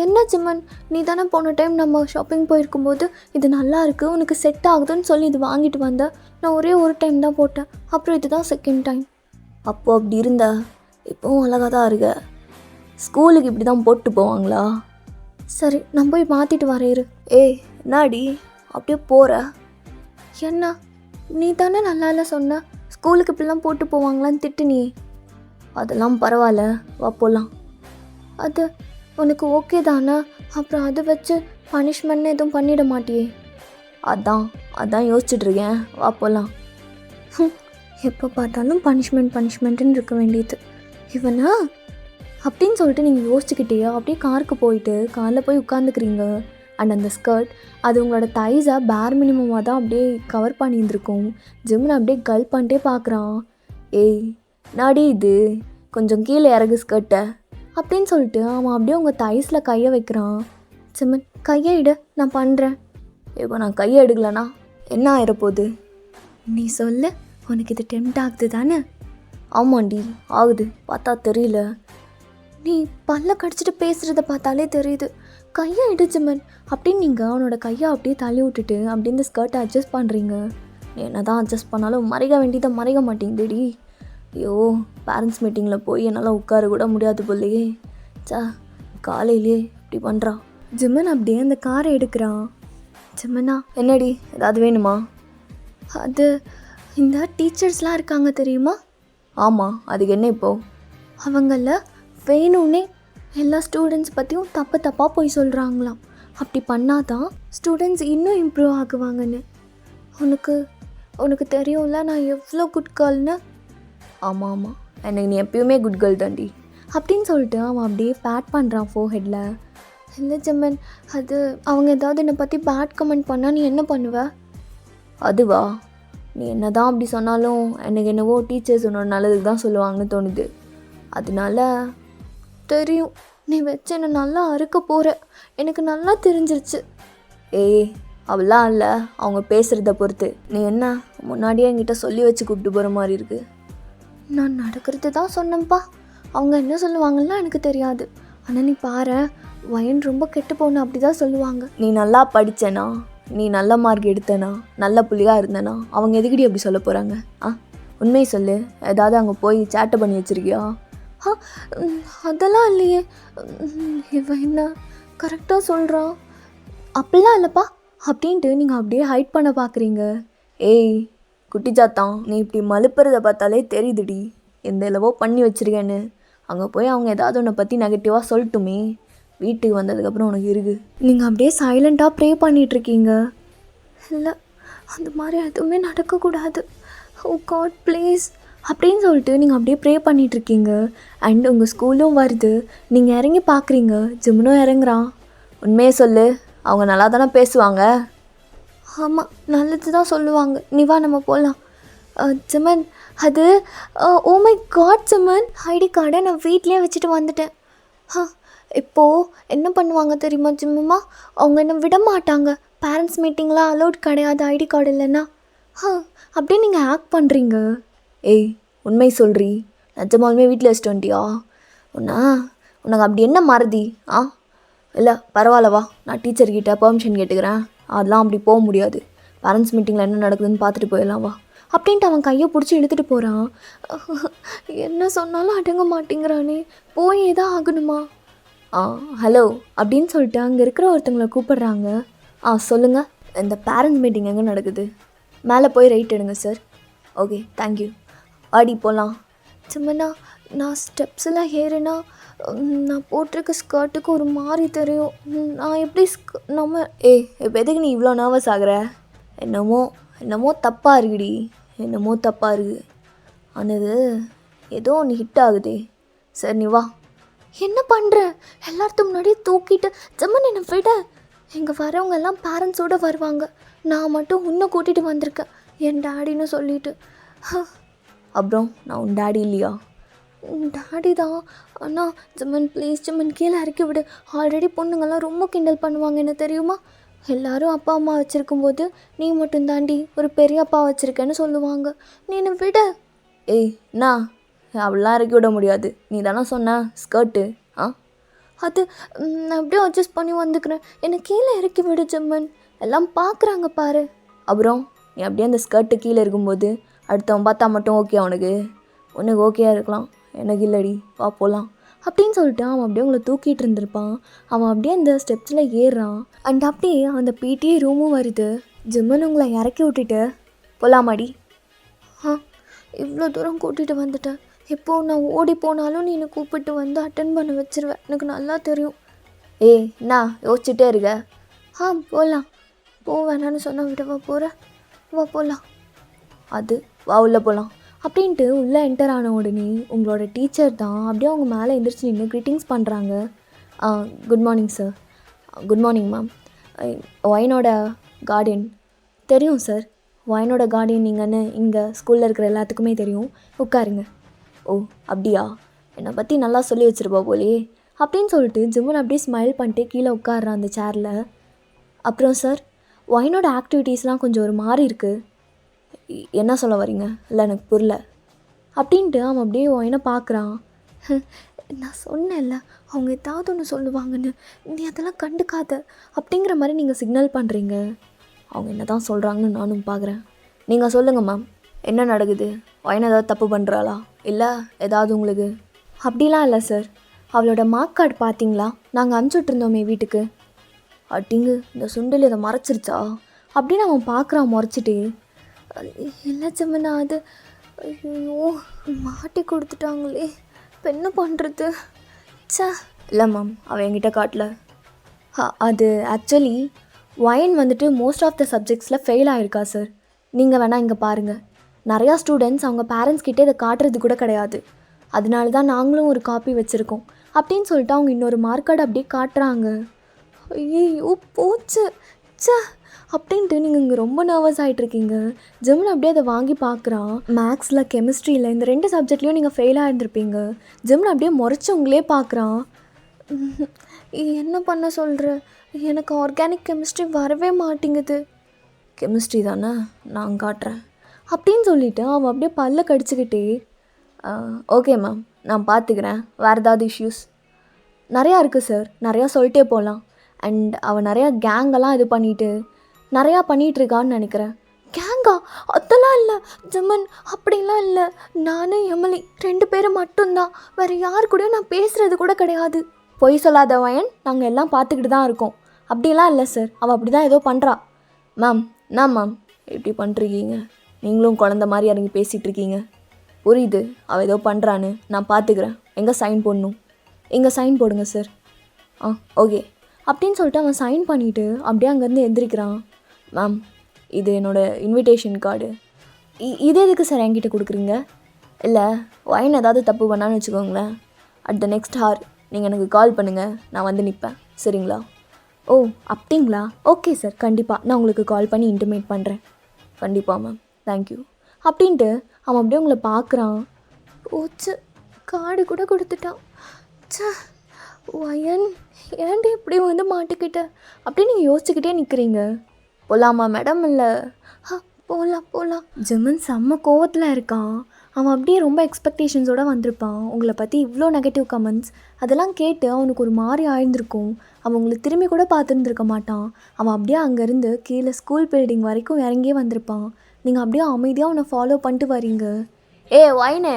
என்ன ஜிமன், நீ தானே போன டைம் நம்ம ஷாப்பிங் போயிருக்கும்போது இது நல்லா இருக்குது, உனக்கு செட் ஆகுதுன்னு சொல்லி இது வாங்கிட்டு வந்தேன். நான் ஒரே ஒரு டைம் தான் போட்டேன், அப்புறம் இது தான் செகண்ட் டைம். அப்போது அப்படி இருந்தா இப்போவும் அழகாக தான் இருக்க. ஸ்கூலுக்கு இப்படி தான் போட்டு போவாங்களா? சரி, நான் போய் மாற்றிட்டு வரேன். என்னாடி அப்படியே போகிற? என்ன, நீ தானே நல்லா இல்லை சொன்ன, ஸ்கூலுக்கு இப்படிலாம் போட்டு போவாங்களான்னு திட்டு நீ. அதெல்லாம் பரவாயில்ல, வா போகலாம். அது உனக்கு ஓகே தானே? அப்புறம் அதை வச்சு பனிஷ்மெண்ட்னு எதுவும் பண்ணிட மாட்டியே? அதான் யோசிச்சுட்ருக்கேன், வா போகலாம். எப்போ பார்த்தாலும் பனிஷ்மெண்ட்டுன்னு இருக்க வேண்டியது இவனா அப்படின்னு சொல்லிட்டு நீங்கள் யோசிச்சுக்கிட்டே அப்படியே காருக்கு போயிட்டு காரில் போய் உட்காந்துக்கிறீங்க. அண்ட் அந்த ஸ்கர்ட் அது உங்களோட தைஸை பேர் மினிமமாக தான் அப்படியே கவர் பண்ணியிருந்துருக்கும். ஜிம்மில் அப்படியே கல் பண்ணிட்டே பார்க்குறான். நாடி இது கொஞ்சம் கீழே இறகு ஸ்கர்ட்டை அப்படின்னு சொல்லிட்டு அவன் அப்படியே உங்கள் தைஸில் கையை வைக்கிறான். ஜிம்மன், கையை இடு, நான் பண்ணுறேன். இப்போ நான் கையை எடுக்கலனா என்ன ஆயிரப்போகுது? நீ சொல்லு, உனக்கு இது டெம்ட் ஆகுது தானே? ஆமாண்டி ஆகுது, பார்த்தா தெரியல. நீ பல்ல கடிச்சிட்டு பேசுகிறத பார்த்தாலே தெரியுது. கையை இடு ஜிம்மன் அப்படின்னு நீங்கள் அவனோட கையை அப்படியே தள்ளி விட்டுட்டு அப்படியே இந்த ஸ்கர்ட்டை அட்ஜஸ்ட் பண்ணுறீங்க. நீ என்ன தான் அட்ஜஸ்ட் பண்ணாலும் மறைக்க வேண்டியதை மறைக்க மாட்டேங்குதுடி. ஐயோ, பேரண்ட்ஸ் மீட்டிங்கில் போய் என்னால் உட்கார கூட முடியாது போலையே. காலையிலே இப்படி பண்ணுறான். ஜிம்மன் அப்படியே அந்த காரை எடுக்கிறான். ஜிம்மனா, என்னடி ஏதாவது வேணுமா? அது இந்த டீச்சர்ஸ்லாம் இருக்காங்க தெரியுமா? ஆமாம், அதுக்கு என்ன இப்போது? அவங்கள வேணும்னே எல்லா ஸ்டூடெண்ட்ஸ் பற்றியும் தப்பாக போய் சொல்கிறாங்களாம். அப்படி பண்ணாதான் ஸ்டூடெண்ட்ஸ் இன்னும் இம்ப்ரூவ் ஆகுவாங்கன்னு. உனக்கு தெரியும்ல நான் எவ்வளோ குட் கேர்ள்னு. ஆமாம், எனக்கு நீ எப்பயுமே குட் கேர்ள் தாண்டி அப்படின்னு சொல்லிட்டு அவன் அப்படியே பேட் பண்ணுறான் ஃபோர்ஹெட்டில். இல்லை ஜிம்மன், அது அவங்க ஏதாவது என்னை பற்றி பேட் கமெண்ட் பண்ணால் நீ என்ன பண்ணுவ? அதுவா, நீ என்ன தான் அப்படி சொன்னாலும் எனக்கு என்னவோ டீச்சர்ஸ் உன்னோட நல்லதுக்கு தான் சொல்லுவாங்கன்னு தோணுது. அதனால தெரியும், நீ வச்சு என்னை நல்லா அறுக்க போகிற, எனக்கு நல்லா தெரிஞ்சிருச்சு. அவளாம் இல்லை, அவங்க பேசுகிறத பொறுத்து. நீ என்ன முன்னாடியே என்கிட்ட சொல்லி வச்சு கூப்பிட்டு போகிற மாதிரி இருக்குது. நான் நடக்கிறது தான் சொன்னேன்ப்பா, அவங்க என்ன சொல்லுவாங்கன்னா எனக்கு தெரியாது. ஆனால் நீ பாரு, வயன் ரொம்ப கெட்டு போன அப்படி தான் சொல்லுவாங்க. நீ நல்லா படித்தனா, நீ நல்ல மார்க் எடுத்தனா, நல்ல புள்ளியாக இருந்தனா, அவங்க எதுக்கடி அப்படி சொல்ல போகிறாங்க? உண்மையை சொல்லு, ஏதாவது அங்கே போய் சேட்டை பண்ணி வச்சுருக்கியா? அதெல்லாம் இல்லையே. இவன் என்ன கரெக்டாக சொல்கிறான். அப்படிலாம் இல்லைப்பா அப்படின்ட்டு நீங்கள் அப்படியே ஹைட் பண்ண பார்க்குறீங்க. குட்டி சாத்தான், நீ இப்படி மலுப்புறதை பார்த்தாலே தெரியுதுடி எந்த அளவோ பண்ணி வச்சுருக்கேன்னு. அங்கே போய் அவங்க ஏதாவது உன்னை பற்றி நெகட்டிவாக சொல்லட்டுமே, வீட்டுக்கு வந்ததுக்கப்புறம் உனக்கு இருக்குது. நீங்கள் அப்படியே சைலண்ட்டாக ப்ரே பண்ணிகிட்ருக்கீங்க. இல்லை, அந்த மாதிரி எதுவுமே நடக்கக்கூடாது, ஓ காட் ப்ளீஸ் அப்படின்னு சொல்லிட்டு நீங்கள் அப்படியே ப்ரே பண்ணிகிட்ருக்கீங்க. அண்ட் உங்கள் ஸ்கூலும் வருது, நீங்கள் இறங்கி பார்க்குறீங்க, ஜிம்னும் இறங்குறான். உண்மையே சொல்லு, அவங்க நல்லா தானே பேசுவாங்க? ஆமாம், நல்லது தான் சொல்லுவாங்க. நீ வா நம்ம போகலாம். ஜிமன், அது ஓ மை காட் ஜிமன், ஐடி கார்டை நான் வீட்லேயே வச்சுட்டு வந்துட்டேன். இப்போது என்ன பண்ணுவாங்க தெரியுமா ஜிம்மா, அவங்க என்ன விட மாட்டாங்க. பேரண்ட்ஸ் மீட்டிங்லாம் அலோட் கிடையாது ஐடி கார்டு இல்லைன்னா. அப்படியே நீங்கள் ஆக்ட் பண்ணுறீங்க. உண்மை சொல்கிறீ, நிஜமாலுமே வீட்டில் வச்சுட்டு வந்துட்டியா? உனக்கு அப்படி என்ன மறதி? இல்லை பரவாயில்லவா, நான் டீச்சர்கிட்ட பெர்மிஷன் கேட்டுக்கிறேன். அதெல்லாம் அப்படி போக முடியாது, பேரண்ட்ஸ் மீட்டிங்கில் என்ன நடக்குதுன்னு பார்த்துட்டு போயிடலாம் வா அப்படின்ட்டு அவன் கையை பிடிச்சி இழுத்துட்டு போகிறான். என்ன சொன்னாலும் அடங்க மாட்டேங்கிறானே, போயே தான் ஆகணுமா? ஆ ஹலோ அப்படின்னு சொல்லிட்டு அங்கே இருக்கிற ஒருத்தவங்களை கூப்பிடுறாங்க. சொல்லுங்கள், இந்த பேரண்ட் மீட்டிங் எங்கே நடக்குது? மேலே போய் ரைட் எடுங்க சார். Okay, thank you. ஆடி போகலாம். சும்மா நான் ஸ்டெப்ஸில் ஏறுனா நான் போட்டிருக்க ஸ்கர்ட்டுக்கு ஒரு மாதிரி தெரியும். நான் எப்படி நம்ம இப்போ எதுக்கு நீ இவ்வளோ நர்வஸ் ஆகுற? என்னமோ தப்பாக இருக்குடி, என்னமோ தப்பாக இருக்குது. ஆனது ஏதோ ஒன்று ஹிட் ஆகுதே. சரி நீ வா. என்ன பண்ணுற? எல்லாத்துக்கும் முன்னாடியே தூக்கிட்டு ஜம்மன் என்னை விட. இங்கே வரவங்க எல்லாம் பேரண்ட்ஸோடு வருவாங்க, நான் மட்டும் உன்னை கூட்டிகிட்டு வந்திருக்கேன் என் டேடின்னு சொல்லிட்டு. அப்புறம் நான் உன் டேடி இல்லையா? டேடி தான். ஆனால் ஜம்மன் ப்ளீஸ் ஜம்மன் கீழே இறக்கி விடு. ஆல்ரெடி பொண்ணுங்கள்லாம் ரொம்ப கிண்டல் பண்ணுவாங்க என்ன தெரியுமா? எல்லோரும் அப்பா அம்மா வச்சுருக்கும்போது நீ மட்டும் தாண்டி ஒரு பெரிய அப்பா வச்சுருக்கேன்னு சொல்லுவாங்க. நீ என்னை விட. நான் அப்படிலாம் இறக்கி விட முடியாது. நீ தானே சொன்ன ஸ்கர்ட்டு. அது நான் அப்படியே அட்ஜஸ்ட் பண்ணி வந்துக்கிறேன். என்னை கீழே இறக்கி விடு ஜம்மன், எல்லாம் பார்க்குறாங்க பாரு. அப்புறம் நீ அப்படியே அந்த ஸ்கர்ட்டு கீழே இருக்கும்போது அடுத்தவன் பார்த்தா மட்டும் ஓகே உனக்கு ஓகேயா இருக்கலாம், எனக்கு இல்லடி, வா போகலாம் அப்படின்னு சொல்லிட்டு அவன் அப்படியே உங்களை தூக்கிட்டு இருந்திருப்பான். அவன் அப்படியே அந்த ஸ்டெப்ஸில் ஏறுறான். அண்ட் அப்படியே அந்த பிடிஏ ரூமும் வருது. ஜிம்மன் உங்களை இறக்கி விட்டுட்டு போகலாமாடி? இவ்வளோ தூரம் கூட்டிகிட்டு வந்துட்டேன். இப்போது நான் ஓடி போனாலும் நீ என்னை கூப்பிட்டு வந்து அட்டன் பண்ண வச்சிருவேன், எனக்கு நல்லா தெரியும். நான் யோசிச்சுட்டே இருக்க. போகலாம். வேணான்னு சொன்னால் விடவா போகிற? வா போகலாம். அது வா உள்ளே போகலாம் அப்படின்ட்டு உள்ளே என்டர் ஆன உடனே உங்களோட டீச்சர் தான் அப்படியே அவங்க மேலே எந்திரிச்சு நின்று க்ரீட்டிங்ஸ் பண்ணுறாங்க. Good morning sir. Good morning ma'am. ஒயினோட கார்டியன். தெரியும் சார், ஒயினோட கார்டியன் நீங்கன்னு இங்கே ஸ்கூலில் இருக்கிற எல்லாத்துக்குமே தெரியும். உட்காருங்க. அப்படியா, என்னை பற்றி நல்லா சொல்லி வச்சுருப்பா போலே அப்படின்னு சொல்லிட்டு ஜிம்மன் அப்படியே ஸ்மைல் பண்ணிட்டு கீழே உட்காடுறான் அந்த சேரில். அப்புறம் சார், ஒயினோட ஆக்டிவிட்டீஸ்லாம் கொஞ்சம் ஒரு மாதிரி இருக்குது. என்ன சொல்ல வரீங்க? இல்லை எனக்கு புரியல அப்படின்ட்டு அவன் அப்படியே ஒயினை பார்க்குறான். நான் சொன்னேன்ல அவங்க ஏதாவது ஒன்று சொல்லுவாங்கன்னு, நீ அதெல்லாம் கண்டுக்காத அப்படிங்கிற மாதிரி நீங்கள் சிக்னல் பண்ணுறீங்க. அவங்க என்ன தான் சொல்கிறாங்கன்னு நானும் பார்க்குறேன். நீங்கள் சொல்லுங்கள் மேம், என்ன நடக்குது? ஒயின் ஏதாவது தப்பு பண்ணுறாளா? இல்லை ஏதாவது உங்களுக்கு? அப்படிலாம் இல்லை சார். அவளோட மார்க் கார்டு பார்த்தீங்களா? நாங்கள் அனுப்பிச்சுட்ருந்தோமே வீட்டுக்கு. அப்படிங்கு இந்த சுண்டல் இதை மறைச்சிருச்சா அப்படின்னு அவன் பார்க்குறான் முறைச்சிட்டு. இல்லை ஜம்மனா, அது ஐயோ மாட்டி கொடுத்துட்டாங்களே, இப்போ என்ன பண்ணுறது? இல்லை மேம், அவன் என்கிட்ட காட்டல. அது ஆக்சுவலி ஒயின் வந்துட்டு மோஸ்ட் ஆஃப் த சப்ஜெக்ட்ஸில் ஃபெயில் ஆகிருக்கா சார். நீங்கள் வேணால் இங்கே பாருங்கள். நிறையா ஸ்டூடெண்ட்ஸ் அவங்க பேரண்ட்ஸ் கிட்டே இதை காட்டுறது கூட கிடையாது. அதனால தான் நாங்களும் ஒரு காப்பி வச்சுருக்கோம் அப்படின்னு சொல்லிட்டு அவங்க இன்னொரு மார்க் கார்டு அப்படியே காட்டுறாங்க. ஐயோ போச்சு அப்படின்ட்டு நீங்கள் இங்கே ரொம்ப நர்வஸ் ஆகிட்ருக்கீங்க. ஜிம்மன் அப்படியே அதை வாங்கி பார்க்குறான். மேக்ஸில், கெமிஸ்ட்ரியில் இந்த 2 சப்ஜெக்ட்லேயும் நீங்கள் ஃபெயில் ஆகிருந்துருப்பீங்க. ஜிம்மன் அப்படியே முறைச்சி உங்களே பார்க்குறான். என்ன பண்ண சொல்கிற? எனக்கு ஆர்கானிக் கெமிஸ்ட்ரி வரவே மாட்டேங்குது. கெமிஸ்ட்ரி தானே, நான் காட்டுறேன் அப்படின்னு சொல்லிவிட்டு அவன் அப்படியே பல்ல கடிச்சிக்கிட்டே, ஓகே மேம் நான் பார்த்துக்கிறேன், வேறு ஏதாவது இஷ்யூஸ்? நிறையா இருக்குது சார், நிறையா சொல்லிட்டே போகலாம். அண்ட் அவன் நிறையா கேங்கெல்லாம் இது பண்ணிவிட்டு நிறையா பண்ணிகிட்ருக்கான்னு நினைக்கிறேன். கேங்கா? அதெல்லாம் இல்லை ஜம்மன், அப்படிலாம் இல்லை. நான் எமிலி 2 பேரும் மட்டும்தான், வேறு யார் கூடயும் நான் பேசுகிறது கூட கிடையாது. பொய் சொல்லாத வயன், நாங்கள் எல்லாம் பார்த்துக்கிட்டு தான் இருக்கோம். அப்படிலாம் இல்லை சார், அவள் அப்படி தான் ஏதோ பண்ணுறா. மேம் என்ன மேம் இப்படி பண்ணிருக்கீங்க? நீங்களும் குழந்த மாதிரி இறங்கி பேசிகிட்ருக்கீங்க. புரியுது, அவள் ஏதோ பண்ணுறான்னு, நான் பார்த்துக்கிறேன். எங்கே சைன் போடணும்? எங்கே சைன் போடுங்க சார். ஓகே அப்படின்னு சொல்லிட்டு அவன் சைன் பண்ணிவிட்டு அப்படியே அங்கேருந்து எந்திரிக்கிறான். மேம் இது என்னோடய இன்விடேஷன் கார்டு. இது எதுக்கு சார் என்கிட்ட கொடுக்குறீங்க? இல்லை ஒயின் ஏதாவது தப்பு பண்ணான்னு வச்சுக்கோங்களேன், அட் த நெக்ஸ்ட் ஹார் நீங்கள் எனக்கு கால் பண்ணுங்கள், நான் வந்து நிற்பேன், சரிங்களா? அப்படிங்களா? ஓகே சார், கண்டிப்பாக நான் உங்களுக்கு கால் பண்ணி இன்டிமேட் பண்ணுறேன். கண்டிப்பாக மேம், தேங்க்யூ அப்படின்ட்டு அவன் அப்படியே உங்களை பார்க்குறான். போச்சு, கார்டு கூட கொடுத்துட்டான். ஒயன் ஏன்டி இப்படி வந்து மாட்டிக்கிட்ட அப்படின்னு நீங்கள் யோசிச்சுக்கிட்டே நிற்கிறீங்க. போகலாமா மேடம்? இல்லை போகலாம். ஜெமன் செம்ம கோவத்தில் இருக்கான். அவன் அப்படியே ரொம்ப எக்ஸ்பெக்டேஷன்ஸோடு வந்திருப்பான். உங்களை பற்றி இவ்வளோ நெகட்டிவ் கமெண்ட்ஸ் அதெல்லாம் கேட்டு அவனுக்கு ஒரு மாதிரி ஆயிருந்திருக்கும். அவன் உங்களை திரும்பி கூட பார்த்துருந்துருக்க மாட்டான். அவன் அப்படியே அங்கேருந்து கீழே ஸ்கூல் பில்டிங் வரைக்கும் இறங்கியே வந்திருப்பான். நீங்கள் அப்படியே அமைதியாக அவனை ஃபாலோ பண்ணிட்டு வரீங்க. ஒயினே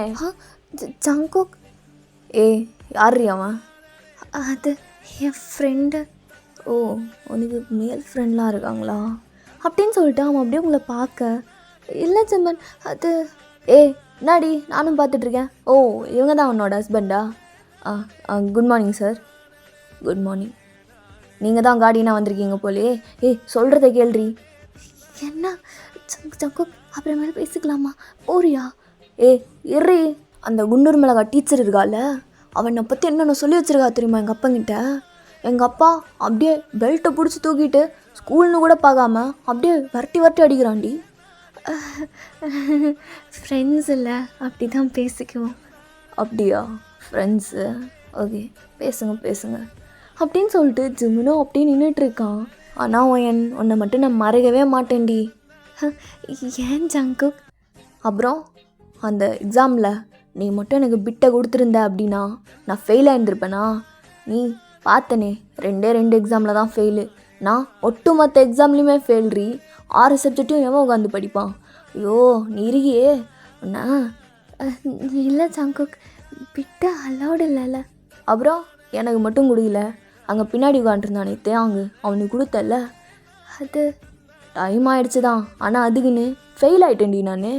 ஜங்குக். யார் அவன்? அது என் ஃப்ரெண்டு. ஓ, உனக்கு மேல் ஃப்ரெண்ட்லாம் இருக்காங்களா அப்படின்னு சொல்லிட்டு அவன் அப்படியே உங்களை பார்க்க, இல்லை சிம்மன் அது, என்னாடி நானும் பார்த்துட்ருக்கேன். ஓ, இவங்க தான் உன்னோட ஹஸ்பண்டா? Good morning sir. Good morning. நீங்கள் தான் கார்டியனாக வந்திருக்கீங்க போலே. சொல்கிறத கேள்றி. என்ன சங்கு, அப்புறமேல பேசிக்கலாமா? போறியா? இறி. அந்த குண்டூர் மிளகா டீச்சர் இருக்கால, அவனை பற்றி என்னென்ன சொல்லி வச்சுருக்கா தெரியுமா எங்கள் அப்பங்கிட்ட? எங்கள் அப்பா அப்படியே பெல்ட்டை பிடிச்சி தூக்கிட்டு ஸ்கூல்னு கூட பார்க்காம அப்படியே வரட்டி அடிக்கிறான்டி. ஃப்ரெண்ட்ஸ் இல்லை, அப்படி தான் பேசிக்குவோம். அப்படியா? ஃப்ரெண்ட்ஸு, ஓகே, பேசுங்க அப்படின்னு சொல்லிட்டு ஜிம்முனும் அப்படியே நின்றுட்டுருக்கான். ஆனால் உன்னை மட்டும் நான் மறைக்கவே மாட்டேன்டி. ஏன் ஜங்குக்? அப்புறம் அந்த எக்ஸாமில் நீ மட்டும் எனக்கு பிட்டை கொடுத்துருந்த அப்படின்னா நான் ஃபெயில் ஆகிருந்திருப்பேனா? நீ பார்த்தனே, 2 எக்ஸாமில் தான் ஃபெயிலு. நான் ஒட்டுமொத்த எக்ஸாம்லேயுமே ஃபெயில்றி. 6 சப்ஜெக்ட்டும் எவன் உட்காந்து படிப்பான்? ஐயோ, நீ இருக்கியே உன்னா. இல்லை ஜங்குக், பிட்ட அலௌடு இல்லைல்ல. அப்புறம் எனக்கு மட்டும் கொடுக்கல, அங்கே பின்னாடி உட்காந்துருந்தானே தேங்கு, அவனுக்கு கொடுத்தல. அது டைம் ஆகிடுச்சு தான், ஆனால் அதுக்குன்னு ஃபெயில் ஆகிட்டேன்டி நான்.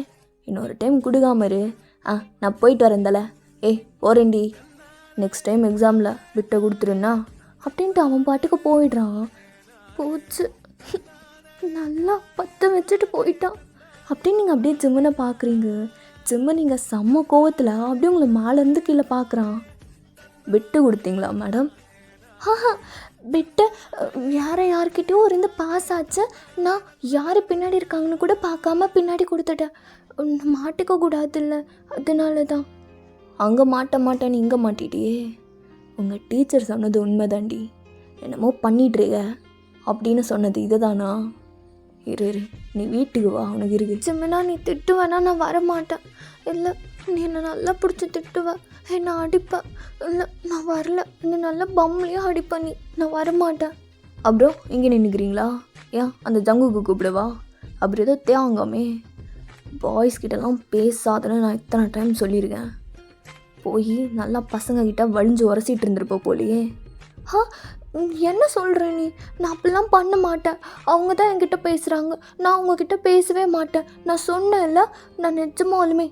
இன்னொரு டைம் கொடுக்காம இரு. நான் போயிட்டு வரேன்தல. போகிறேன்டி. நெக்ஸ்ட் டைம் எக்ஸாமில் விட்ட கொடுத்துருன்னா அப்படின்ட்டு அவன் பாட்டுக்கு போயிடுறான். போச்சு, நல்லா 10 வச்சுட்டு போயிட்டான். அப்படின்னு நீங்கள் அப்படியே ஜிம்மனை பார்க்குறீங்க. ஜிம்மன் நீங்கள் செம்ம கோவத்தில் அப்படியே உங்களை மேலேருந்து கீழே பார்க்குறான். விட்டு கொடுத்தீங்களா மேடம்? விட்டு யார்கிட்டயும் இருந்து பாஸ் ஆச்சு. நான் யார் பின்னாடி இருக்காங்கன்னு கூட பார்க்காம பின்னாடி கொடுத்துட்டேன். மாட்டிக்க கூடாதுல்ல, அதனால தான். அங்கே மாட்டேன்னு இங்கே மாட்டிட்டியே. உங்கள் டீச்சர் சொன்னது உண்மைதாண்டி, என்னமோ பண்ணிட்டுருக்க அப்படின்னு சொன்னது இதை தானா? இரு, நீ வீட்டுக்கு வா, உனக்கு இருக்கு. சிம்மனா, நீ திட்டுவேனா? நான் வரமாட்டேன். இல்லை, நீ என்னை நல்லா பிடிச்சி திட்டுவ, என்னை அடிப்ப. இல்லை, நான் வரல. என்னை நல்லா பம்லையும் அடிப்ப நீ. நான் வரமாட்டேன். அப்புறம் இங்கே நின்றுக்கிறீங்களா? ஏன் அந்த ஜங்குக்கு கூப்பிடுவா? அப்புறம் ஏதோ தேங்காமே. பாய்ஸ்கிட்டலாம் பேசாதன்னு நான் இத்தனை டைம் சொல்லியிருக்கேன். போய் நல்லா பசங்கக்கிட்ட வலிஞ்சு உரசிட்டு இருந்திருப்ப போலையே. என்ன சொல்கிற நீ? நான் அப்படிலாம் பண்ண மாட்டேன். அவங்க தான் என்கிட்ட பேசுகிறாங்க, நான் அவங்கக்கிட்ட பேசவே மாட்டேன். நான் சொன்னேன்ல, நான் நிஜமாலுமே.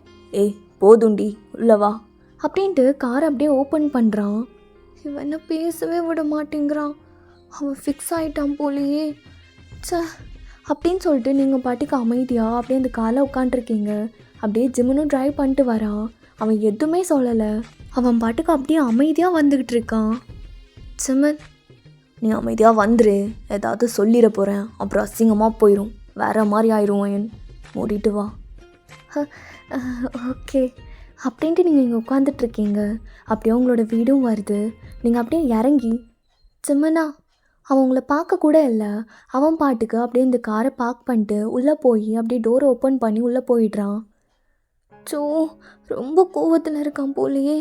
போதுண்டி, உள்ளவா அப்படின்ட்டு காரை அப்படியே ஓப்பன் பண்ணுறான். இவன் என்ன பேசவே விட மாட்டேங்கிறான். அவன் ஃபிக்ஸ் ஆகிட்டான் போலையே. அப்படின்னு சொல்லிட்டு நீங்கள் பாட்டுக்கு அமைதியாக அப்படியே அந்த காலை உட்காண்ட்ருக்கீங்க. அப்படியே ஜிம்முனும் ட்ரைவ் பண்ணிட்டு வரான். அவன் எதுவுமே சொல்லலை. அவன் பாட்டுக்கு அப்படியே அமைதியாக வந்துக்கிட்டு இருக்கான். ஜிம்மன், நீ அமைதியாக வந்துரு, ஏதாவது சொல்லிட போகிறேன், அப்புறம் அசிங்கமாக போயிடும், வேறு மாதிரி ஆயிரும். மூடிட்டு வா. ஓகே அப்படின்ட்டு நீங்கள் இங்கே உட்காந்துட்ருக்கீங்க. அப்படியே உங்களோட வீடும் வருது. நீங்கள் அப்படியே இறங்கி, ஜிம்மனா, அவன் உங்களை பார்க்க கூட இல்லை. அவன் பாட்டுக்கு அப்படியே இந்த காரை பார்க் பண்ணிட்டு உள்ளே போய் அப்படியே டோரை ஓப்பன் பண்ணி உள்ளே போயிடுறான். ரொம்ப கோவத்தில் இருக்கான் போலையே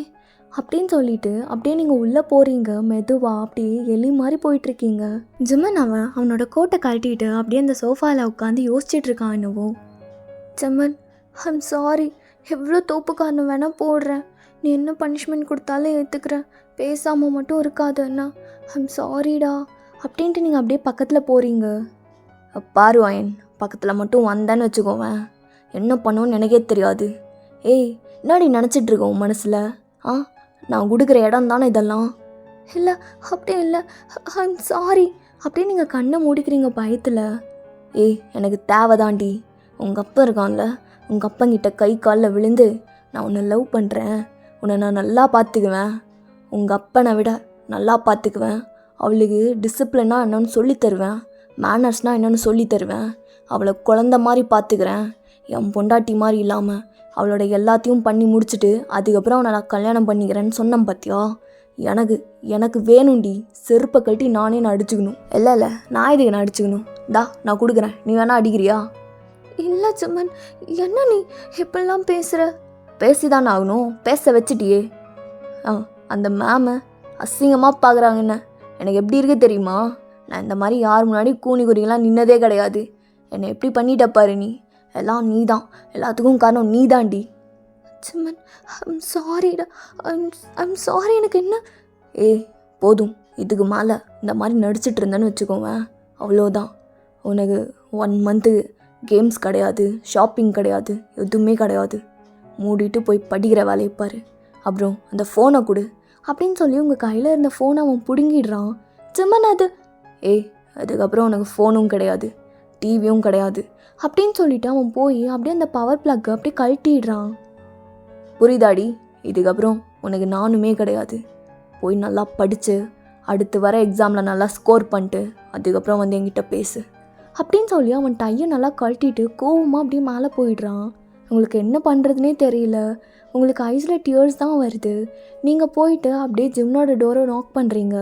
அப்படின்னு சொல்லிட்டு அப்படியே நீங்கள் உள்ளே போகிறீங்க. மெதுவாக அப்படியே எலி மாதிரி போயிட்டுருக்கீங்க. ஜிம்மன் அவனோட கோட்டை கழட்டிட்டு அப்படியே அந்த சோஃபாவில் உட்காந்து யோசிச்சுட்டு இருக்கான் என்னவோ. ஜிம்மன், ஐம் சாரி, எவ்வளோ தோப்புக்காரன் வேணால் போடுறேன், நீ என்ன பனிஷ்மெண்ட் கொடுத்தாலும் ஏற்றுக்கிறேன், பேசாமல் மட்டும் இருக்காதுன்னா. ஐம் சாரிடா அப்படின்ட்டு நீங்கள் அப்படியே பக்கத்தில் போகிறீங்க. பாரு வாயன், பக்கத்தில் மட்டும் வந்தேன்னு வச்சுக்கோவேன், என்ன பண்ணுவோன்னு எனக்கே தெரியாது. என்னடி நினச்சிட்ருக்கோம் உன் மனசில்? நான் கொடுக்குற இடம் தானே இதெல்லாம். இல்லை, அப்படியே இல்லை, ஐம் சாரி அப்படியே நீங்கள் கண்ணை மூடிக்கிறீங்க பயத்தில். எனக்கு தேவைதாண்டி. உங்கள் அப்பா இருக்கான்ல, உங்கள் அப்பங்கிட்ட கை காலில் விழுந்து, நான் உன்னை லவ் பண்ணுறேன், உன்னை நான் நல்லா பார்த்துக்குவேன், உங்கள் அப்பனை விட நல்லா பார்த்துக்குவேன், அவளுக்கு டிசிப்ளினாக என்னென்னு சொல்லித்தருவேன், மேனர்ஸ்னால் என்னென்னு சொல்லித்தருவேன், அவளை குழந்த மாதிரி பார்த்துக்கிறேன், என் பொண்டாட்டி மாதிரி இல்லாமல் அவளோட எல்லாத்தையும் பண்ணி முடிச்சுட்டு அதுக்கப்புறம் அவனை நான் கல்யாணம் பண்ணிக்கிறேன்னு சொன்னேன் பார்த்தியா? எனக்கு வேணும்டி, செருப்பை கழட்டி நானே நான் அடிச்சுக்கணும். இல்லை, நான் இதுக்கு நான் அடிச்சுக்கணும். நான் கொடுக்குறேன், நீ வேணா அடிக்கிறியா? இல்லை ஜிம்மன், என்ன நீ எப்பெல்லாம் பேசுகிற? பேசிதானே ஆகணும், பேச வச்சுட்டியே. அந்த மேமை அசிங்கமாக பார்க்குறாங்க என்ன. எனக்கு எப்படி இருக்கு தெரியுமா? நான் இந்த மாதிரி யார் முன்னாடி கூனி குறிங்கெல்லாம் நின்னதே கிடையாது. என்னை எப்படி பண்ணிட்டப்பாரு நீ. எல்லாம் நீ தான், எல்லாத்துக்கும் காரணம் நீ தாண்டி. ஜிம்மன், ஐம் சாரிடா, ஐம் சாரி. எனக்கு என்ன? போதும், இதுக்கு மேலே இந்த மாதிரி நடிச்சிட்டு இருந்தேன்னு வச்சுக்கோங்க, அவ்வளோதான். உனக்கு 1 மந்த்து கேம்ஸ் கிடையாது, ஷாப்பிங் கிடையாது, எதுவுமே கிடையாது. மூடிட்டு போய் படிக்கிற வேலையை பாரு. அப்புறம் அந்த ஃபோனை கொடு அப்படின்னு சொல்லி உங்கள் கையில் இருந்த ஃபோனை அவன் பிடுங்கிடுறான். ஜிம்மன் அது அதுக்கப்புறம் உனக்கு ஃபோனும் கிடையாது, டிவியும் கிடையாது அப்படின்னு சொல்லிட்டு அவன் போய் அப்படியே அந்த பவர் ப்ளக்கை அப்படியே கழட்டிடுறான். புரியுதாடி? இதுக்கப்புறம் உனக்கு நானுமே கிடையாது. போய் நல்லா படித்து அடுத்து வர எக்ஸாமில் நல்லா ஸ்கோர் பண்ணிட்டு அதுக்கப்புறம் வந்து என்கிட்ட பேசு அப்படின்னு சொல்லி அவன் டையை நல்லா கழட்டிட்டு கோவமாக அப்படியே மேலே போயிடுறான். உங்களுக்கு என்ன பண்ணுறதுனே தெரியல, உங்களுக்கு ஐஸில் டியர்ஸ் தான் வருது. நீங்கள் போயிட்டு அப்படியே ஜிம்னோட டோரை நாக் பண்ணுறீங்க.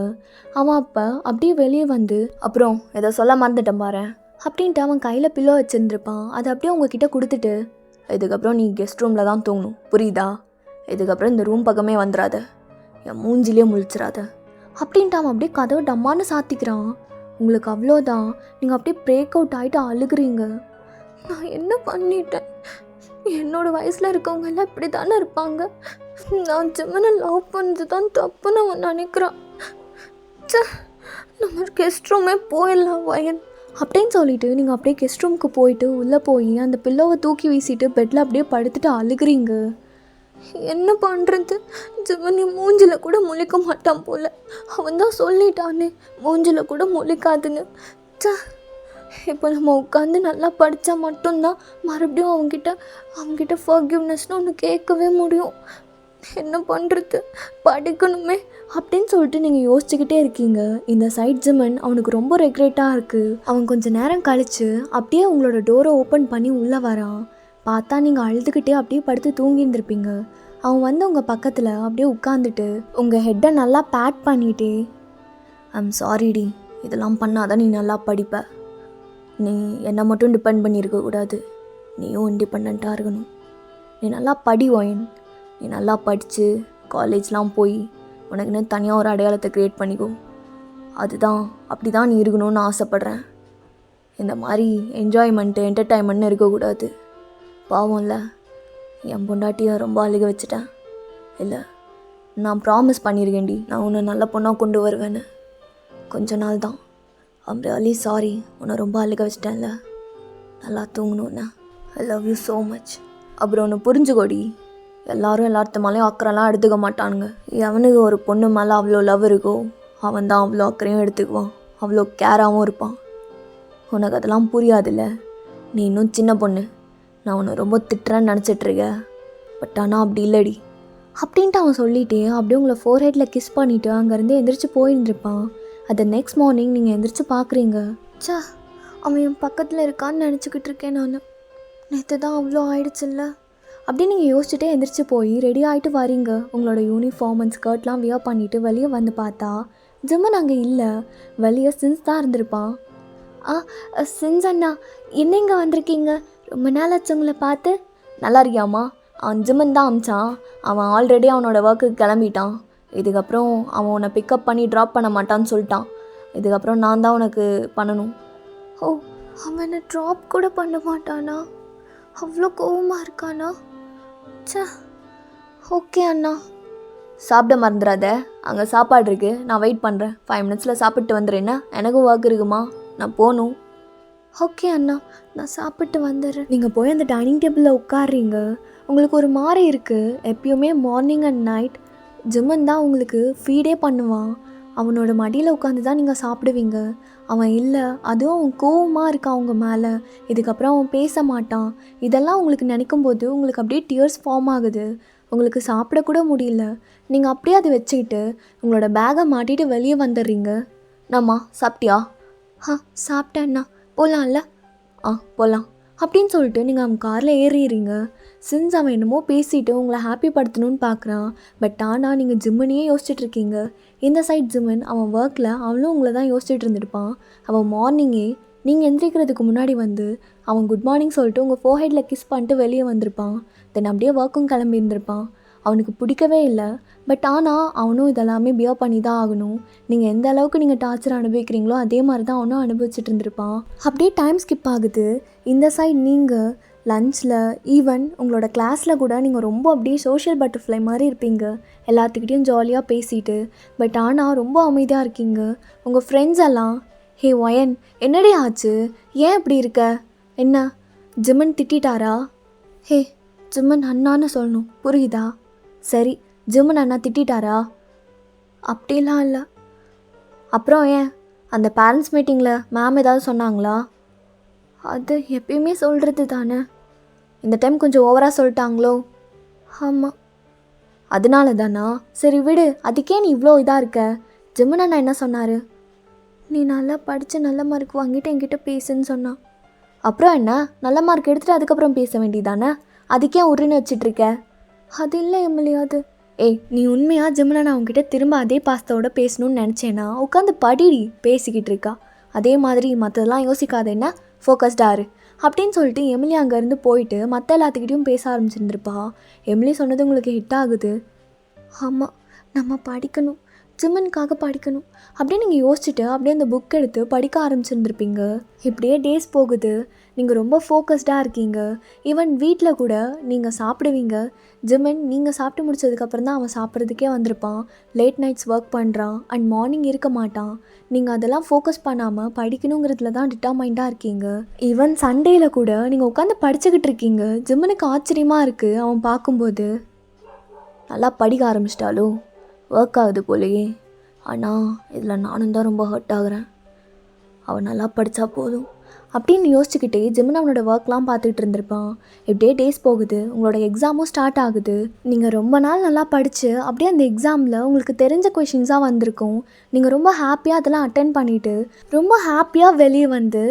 அவன் அப்போ அப்படியே வெளியே வந்து, அப்புறம் ஏதோ சொல்ல மறந்துட்டேன் பாரு அப்படின்ட்டு அவன் கையில் பில்லோ வச்சுருந்துருப்பான். அதை அப்படியே உங்ககிட்ட கொடுத்துட்டு, இதுக்கப்புறம் நீ கெஸ்ட் ரூமில் தான் தூங்கணும், புரியுதா? இதுக்கப்புறம் இந்த ரூம் பக்கமே வந்துடாத, என் மூஞ்சிலே முழிச்சிடாத அப்படின்ட்டு அவன் அப்படியே கதவை டம்மான்னு சாத்திக்கிறான். உங்களுக்கு அவ்வளோதான், நீங்கள் அப்படியே பிரேக் அவுட் ஆகிட்டு அழுகுறீங்க. நான் என்ன பண்ணிட்டேன்? என்னோடய வயசில் இருக்கவங்க எல்லாம் இப்படி தானே இருப்பாங்க. நான் ஜிம்மனை லவ் பண்ணுறது தான் தப்புன்னு அவன் நினைக்கிறான். நம்ம கெஸ்ட் ரூமே போயிடலாம் வயன் அப்படின்னு சொல்லிட்டு நீங்கள் அப்படியே கெஸ்ட் ரூமுக்கு போயிட்டு உள்ளே போய் அந்த பில்லோவை தூக்கி வீசிட்டு பெட்டில் அப்படியே படுத்துட்டு அழுகுறீங்க. என்ன பண்ணுறது? ஜிம்மன் என் மூஞ்சில் கூட முழிக்க மாட்டான் போல். அவன் தான் சொல்லிட்டானே மூஞ்சில் கூட முழிக்காதுன்னு. இப்போ நம்ம உட்காந்து நல்லா படித்தா மட்டும்தான் மறுபடியும் அவங்ககிட்ட ஃபர்கிவ்னஸ்னு ஒன்று கேட்கவே முடியும். என்ன பண்ணுறது? படிக்கணுமே அப்படின்னு சொல்லிட்டு நீங்கள் யோசிச்சுக்கிட்டே இருக்கீங்க. இந்த சைட் ஜிம்மன் அவனுக்கு ரொம்ப ரெக்ரெட்டாக இருக்குது. அவன் கொஞ்சம் நேரம் கழித்து அப்படியே உங்களோட டோரை ஓப்பன் பண்ணி உள்ளே வரான். பார்த்தா நீங்கள் அழுதுகிட்டே அப்படியே படுத்து தூங்கியிருந்திருப்பீங்க. அவன் வந்து உங்கள் பக்கத்தில் அப்படியே உட்காந்துட்டு உங்கள் ஹெட்டை நல்லா பேட் பண்ணிட்டே, ஐம் சாரிடி, இதெல்லாம் பண்ணாதான் நீ நல்லா படிப்ப. நீ என்னை மட்டும் டிபெண்ட் பண்ணியிருக்கக்கூடாது, நீயும் இண்டிபெண்ட்டாக இருக்கணும். நீ நல்லா படி ஒயின், நீ நல்லா படித்து காலேஜ்லாம் போய் உனக்குன்னு தனியாக ஒரு அடையாளத்தை க்ரியேட் பண்ணிக்கோ. அப்படி தான் நீ இருக்கணும்னு ஆசைப்பட்றேன். இந்த மாதிரி என்ஜாய்மெண்ட்டு என்டர்டைன்மெண்ட்னு இருக்கக்கூடாது. பாவம் இல்லை, என் பொண்டாட்டியை ரொம்ப அழுக வச்சுட்டேன். இல்லை, நான் ப்ராமிஸ் பண்ணியிருக்கேன்டி, நான் உன்னை நல்ல பொண்ணாக கொண்டு வருவேன்னு. கொஞ்ச நாள் தான். ஐம் ரியலி சாரி, உன்னை ரொம்ப அழுக வச்சிட்டேன்ல. நல்லா தூங்கணுன்னு. I love you so much. அப்புறம் ஒன்று புரிஞ்சுக்கோடி, எல்லாரும் எல்லாத்து மேலேயும் அக்கறைலாம் எடுத்துக்க மாட்டானுங்க. எவனுக்கு ஒரு பொண்ணு மேலே அவ்வளோ லவ் இருக்கோ அவன் தான் அவ்வளோ அக்கறையும் எடுத்துக்குவான், அவ்வளோ கேராகவும் இருப்பான். உனக்கு அதெல்லாம் புரியாதுல்ல, நீ இன்னும் சின்ன பொண்ணு. நான் உன்னை ரொம்ப திட்டுறேன்னு நினச்சிட்ருக்க, பட் ஆனால் அப்படி இல்லடி அப்படின்ட்டு அவன் சொல்லிவிட்டு அப்படியே உங்களை ஃபோர்ஹெட்டில் கிஸ் பண்ணிவிட்டு அங்கேருந்து எந்திரிச்சு போயிருந்துருப்பான். அதை நெக்ஸ்ட் மார்னிங் நீங்கள் எந்திரிச்சு பார்க்குறீங்க. அவன் என் பக்கத்தில் இருக்கான்னு நினச்சிக்கிட்டு இருக்கேன் நான். நேற்று தான் அவ்வளோ ஆயிடுச்சுல்ல அப்படின்னு நீங்கள் யோசிச்சுட்டே எந்திரிச்சு போய் ரெடி ஆகிட்டு வரீங்க. உங்களோட யூனிஃபார்ம் அண்ட் ஸ்கர்ட்லாம் வியர் பண்ணிவிட்டு வெளியே வந்து பார்த்தா ஜிம்மன் அங்கே இல்லை. வெளியே சின்ஸ் தான் இருந்திருப்பான். சின்ஸ் அண்ணா, என்ன இங்கே வந்திருக்கீங்க? ரொம்ப நாள் ஆச்சு உங்களை பார்த்து. நல்லா இருக்கியாம்மா? அவன் ஜிம்மன் தான் அமிச்சான். அவன் ஆல்ரெடி அவனோட ஒர்க்குக்கு கிளம்பிட்டான். இதுக்கப்புறம் அவன் உன்னை பிக்கப் பண்ணி ட்ராப் பண்ண மாட்டான்னு சொல்லிட்டான். இதுக்கப்புறம் நான் தான் உனக்கு பண்ணணும். அவனை ட்ராப் கூட பண்ண மாட்டானா? அவ்வளோ கோவமாக இருக்கானா? ஓகே அண்ணா. சாப்பிட மறந்துடாத, அங்கே சாப்பாடு இருக்குது, நான் வெயிட் பண்ணுறேன். 5 மினிட்ஸில் சாப்பிட்டு வந்துடுறேன்னா, எனக்கும் ஒர்க் இருக்குமா, நான் போகணும். ஓகே அண்ணா, நான் சாப்பிட்டு வந்துடுறேன். நீங்கள் போய் அந்த டைனிங் டேபிளில் உட்காடுறீங்க. உங்களுக்கு ஒரு மாதிரி இருக்குது. எப்பயுமே மார்னிங் அண்ட் நைட் ஜிம்மன் தான் உங்களுக்கு ஃபீடே பண்ணுவான். அவனோட மடியில் உட்காந்து தான் நீங்கள் சாப்பிடுவீங்க. அவன் இல்லை, அதுவும் அவன் கோவமாக இருக்கான் அவங்க மேலே. இதுக்கப்புறம் அவன் பேச மாட்டான். இதெல்லாம் உங்களுக்கு நினைக்கும் போது உங்களுக்கு அப்படியே டியர்ஸ் ஃபார்ம் ஆகுது. உங்களுக்கு சாப்பிடக்கூட முடியல. நீங்கள் அப்படியே அதை வச்சுக்கிட்டு உங்களோட பேகை மாட்டிட்டு வெளியே வந்துடுறீங்க. நம்மா சாப்பிட்டியா? சாப்பிட்டேண்ணா, போகலாம்ல? போகலாம் அப்படின்னு சொல்லிட்டு நீங்கள் அவன் காரில் ஏறிடுறீங்க. சின்ஸ் அவன் என்னமோ பேசிவிட்டு உங்களை ஹாப்பி படுத்தணும்னு பார்க்குறான். பட் ஆனால் நீங்கள் ஜிம்மனையே யோசிச்சுட்ருக்கீங்க. இந்த சைட் ஜிம்மன் அவன் ஒர்க்கில் அவனும் உங்களை தான் யோசிச்சுட்டு இருந்திருப்பான். அவன் மார்னிங்கே நீங்கள் எந்திரிக்கிறதுக்கு முன்னாடி வந்து அவன் குட் மார்னிங் சொல்லிட்டு உங்கள் ஃபோர்ஹெட்டில் கிஸ் பண்ணிட்டு வெளியே வந்திருப்பான். தென் அப்படியே ஒர்க்கும் கிளம்பி இருந்திருப்பான். அவனுக்கு பிடிக்கவே இல்லை. பட் ஆனால் அவனும் இதெல்லாமே பியர் பண்ணி தான் ஆகணும். நீங்கள் எந்த அளவுக்கு நீங்கள் டார்ச்சர் அனுபவிக்கிறீங்களோ அதே மாதிரி தான் அவனும் அனுபவிச்சுட்டு இருந்திருப்பான். அப்படியே டைம் ஸ்கிப் ஆகுது. இந்த சைட் நீங்கள் லஞ்சில், ஈவன் உங்களோட கிளாஸில் கூட நீங்கள் ரொம்ப அப்படியே சோஷியல் பட்டர்ஃப்ளை மாதிரி இருப்பீங்க. எல்லாத்துக்கிட்டேயும் ஜாலியாக பேசிட்டு. பட் ஆனால் ரொம்ப அமைதியாக இருக்கீங்க. உங்கள் ஃப்ரெண்ட்ஸ் எல்லாம், ஹே ஒயன் என்னடி ஆச்சு, ஏன் இப்படி இருக்க, என்ன ஜிம்மன் திட்டாரா? ஹே ஜிம்மன் அண்ணான்னு சொல்லணும், புரியுதா? சரி, ஜிம்மன் அண்ணா திட்டாரா? அப்படிலாம் இல்லை. அப்புறம் ஏன் அந்த பேரண்ட்ஸ் மீட்டிங்கில் மேம் ஏதாவது சொன்னாங்களா? அது எப்பயுமே சொல்கிறது தானே. இந்த டைம் கொஞ்சம் ஓவராக சொல்லிட்டாங்களோ? ஆமாம். அதனால தானா? சரி விடு, அதுக்கே நீ இவ்வளோ இதாக இருக்க. ஜிம்மன் அண்ணா என்ன சொன்னார்? நீ நல்லா படித்து நல்ல மார்க் வாங்கிட்டு என்கிட்ட பேசுன்னு சொன்னான். அப்புறம் என்ன, நல்ல மார்க் எடுத்துகிட்டு அதுக்கப்புறம் பேச வேண்டியதானே? அதுக்கே உருன்னு வச்சிட்ருக்க? அது இல்லை எம்எல்ஏ. அது ஏய், நீ உண்மையாக ஜிம்மன் அண்ணா அவங்ககிட்ட திரும்ப அதே பாஸ்தாவோட பேசணும்னு நினச்சேன்னா உட்காந்து படிடி, பேசிக்கிட்டு இருக்கா. அதே மாதிரி மற்றதெல்லாம் யோசிக்காத, என்ன ஃபோக்கஸ்டாரு அப்படின்னு சொல்லிட்டு எமிலி அங்கேருந்து போயிட்டு மற்ற எல்லாத்துக்கிட்டையும் பேச ஆரம்பிச்சிருந்துருப்பா. எமிலி சொன்னது உங்களுக்கு ஹிட் ஆகுது. ஆமாம், நம்ம படிக்கணும், ஜிம்மனுக்காக படிக்கணும் அப்படின்னு நீங்கள் யோசிச்சுட்டு அப்படியே அந்த புக் எடுத்து படிக்க ஆரம்பிச்சிருந்துருப்பீங்க. இப்படியே டேஸ் போகுது. நீங்கள் ரொம்ப ஃபோக்கஸ்டாக இருக்கீங்க. ஈவன் வீட்டில் கூட நீங்கள் சாப்பிடுவீங்க. ஜிம்மன் நீங்கள் சாப்பிட்டு முடிச்சதுக்கப்புறம் தான் அவன் சாப்பிட்றதுக்கே வந்திருப்பான். லேட் நைட்ஸ் ஒர்க் பண்ணுறான் அண்ட் மார்னிங் இருக்க மாட்டான். நீங்கள் அதெல்லாம் ஃபோக்கஸ் பண்ணாமல் படிக்கணுங்கிறதுல தான் டிட்டர்மைண்டாக இருக்கீங்க. ஈவன் சண்டேயில் கூட நீங்கள் உட்காந்து படிச்சுக்கிட்டு இருக்கீங்க. ஜிம்மனுக்கு ஆச்சரியமாக இருக்குது அவன் பார்க்கும்போது. நல்லா படிக்க ஆரம்பிச்சிட்டாலும் ஒர்க் ஆகுது போலையே. ஆனால் இதில் நானும் தான் ரொம்ப ஹர்ட் ஆகுறேன். அவன் நல்லா படித்தா போதும் அப்படின்னு யோசிச்சுக்கிட்டே ஜிம்மன் அவனோட ஒர்க்லாம் பார்த்துக்கிட்டு இருந்திருப்பான். இப்படியே டேஸ் போகுது. உங்களோட எக்ஸாமும் ஸ்டார்ட் ஆகுது. நீங்கள் ரொம்ப நாள் நல்லா படித்து அப்படியே அந்த எக்ஸாமில் உங்களுக்கு தெரிஞ்ச கொஷின்ஸாக வந்திருக்கும். நீங்கள் ரொம்ப ஹாப்பியாக அதெல்லாம் அட்டென்ட் பண்ணிவிட்டு ரொம்ப ஹாப்பியாக வெளியே வந்து,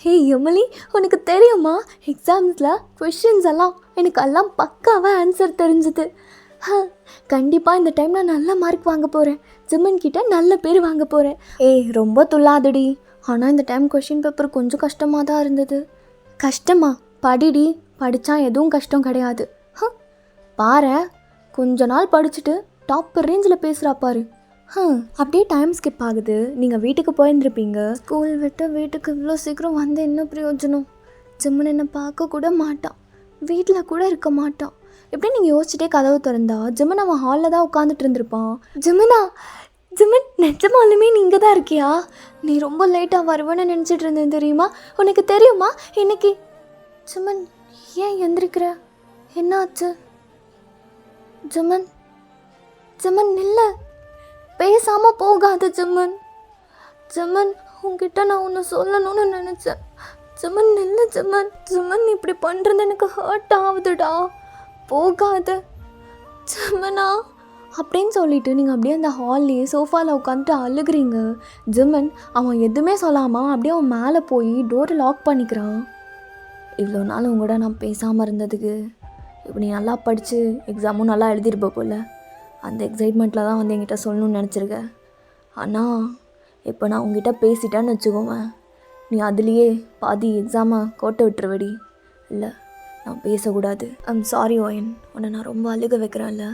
ஹே எமிலி உனக்கு தெரியுமா, எக்ஸாம்ஸில் கொஷின்ஸ் எல்லாம் எல்லாம் பக்காவாக ஆன்சர் தெரிஞ்சுது. கண்டிப்பாக இந்த டைம் நான் நல்ல மார்க் வாங்க போகிறேன், ஜிம்மன் கிட்ட நல்ல பேர் வாங்க போகிறேன். ஏய் ரொம்ப துள்ளாதடி. ஆனால் இந்த டைம் கொஷின் பேப்பர் கொஞ்சம் கஷ்டமாக தான் இருந்தது. கஷ்டமா? படிடி, படித்தா எதுவும் கஷ்டம் கிடையாது. பாரு, கொஞ்ச நாள் படிச்சுட்டு டாப்பர் ரேஞ்சில் பேசுகிறா பாரு. அப்படியே டைம் ஸ்கிப் ஆகுது. நீங்கள் வீட்டுக்கு போயிருந்துருப்பீங்க. ஸ்கூல் விட்டு வீட்டுக்கு இவ்வளோ சீக்கிரம் வந்து என்ன பிரயோஜனம்? ஜிம்மன் என்னை பார்க்க கூட மாட்டான், வீட்டில் கூட இருக்க மாட்டான். எப்படி நீங்கள் யோசிச்சுட்டே கதவு திறந்தா ஜிம்மன் அவன் ஹாலில் தான் உட்காந்துட்டு இருந்திருப்பான். ஜிம்மன் நிஜமாலுமே நீ இங்கே தான் இருக்கியா? நீ ரொம்ப லேட்டாக வருவேன்னு நினச்சிட்டு இருந்தேன் தெரியுமா? உனக்கு தெரியுமா இன்னைக்கு? ஜிம்மன் ஏன் எந்திரிக்கிற, என்னாச்சு? ஜிம்மன் நில்ல, பேசாமல் போகாத ஜிம்மன். உங்ககிட்ட நான் ஒன்று சொல்லணும்னு நினச்சேன். ஜிம்மன் நில்ல. ஜிம்மன் இப்படி பண்ணுறது எனக்கு ஹர்ட் ஆகுதுடா, போகாத ஜிம்மனா அப்படின்னு சொல்லிட்டு நீங்கள் அப்படியே அந்த ஹால்லேயே சோஃபாவில் உட்காந்துட்டு அழுகுறீங்க. ஜிம்மன் அவன் எதுவுமே சொல்லாமல் அப்படியே அவன் மேலே போய் டோரை லாக் பண்ணிக்கிறான். இவ்வளோ நாள் உங்களோட நான் பேசாமல் இருந்ததுக்கு இப்போ நீ நல்லா படித்து எக்ஸாமும் நல்லா எழுதிருப்ப போல். அந்த எக்ஸைட்மெண்ட்டில் தான் வந்து என்கிட்ட சொல்லணும்னு நினச்சிருக்கேன். ஆனால் இப்போ நான் உங்ககிட்ட பேசிட்டேன்னு வச்சுக்கோவேன், நீ அதுலேயே பாதி எக்ஸாமை கோட்டை விட்டுருவடி. இல்லை, நான் பேசக்கூடாது. ஐம் சாரி ஒயன், உன்னை நான் ரொம்ப அழுக வைக்கிறேன்ல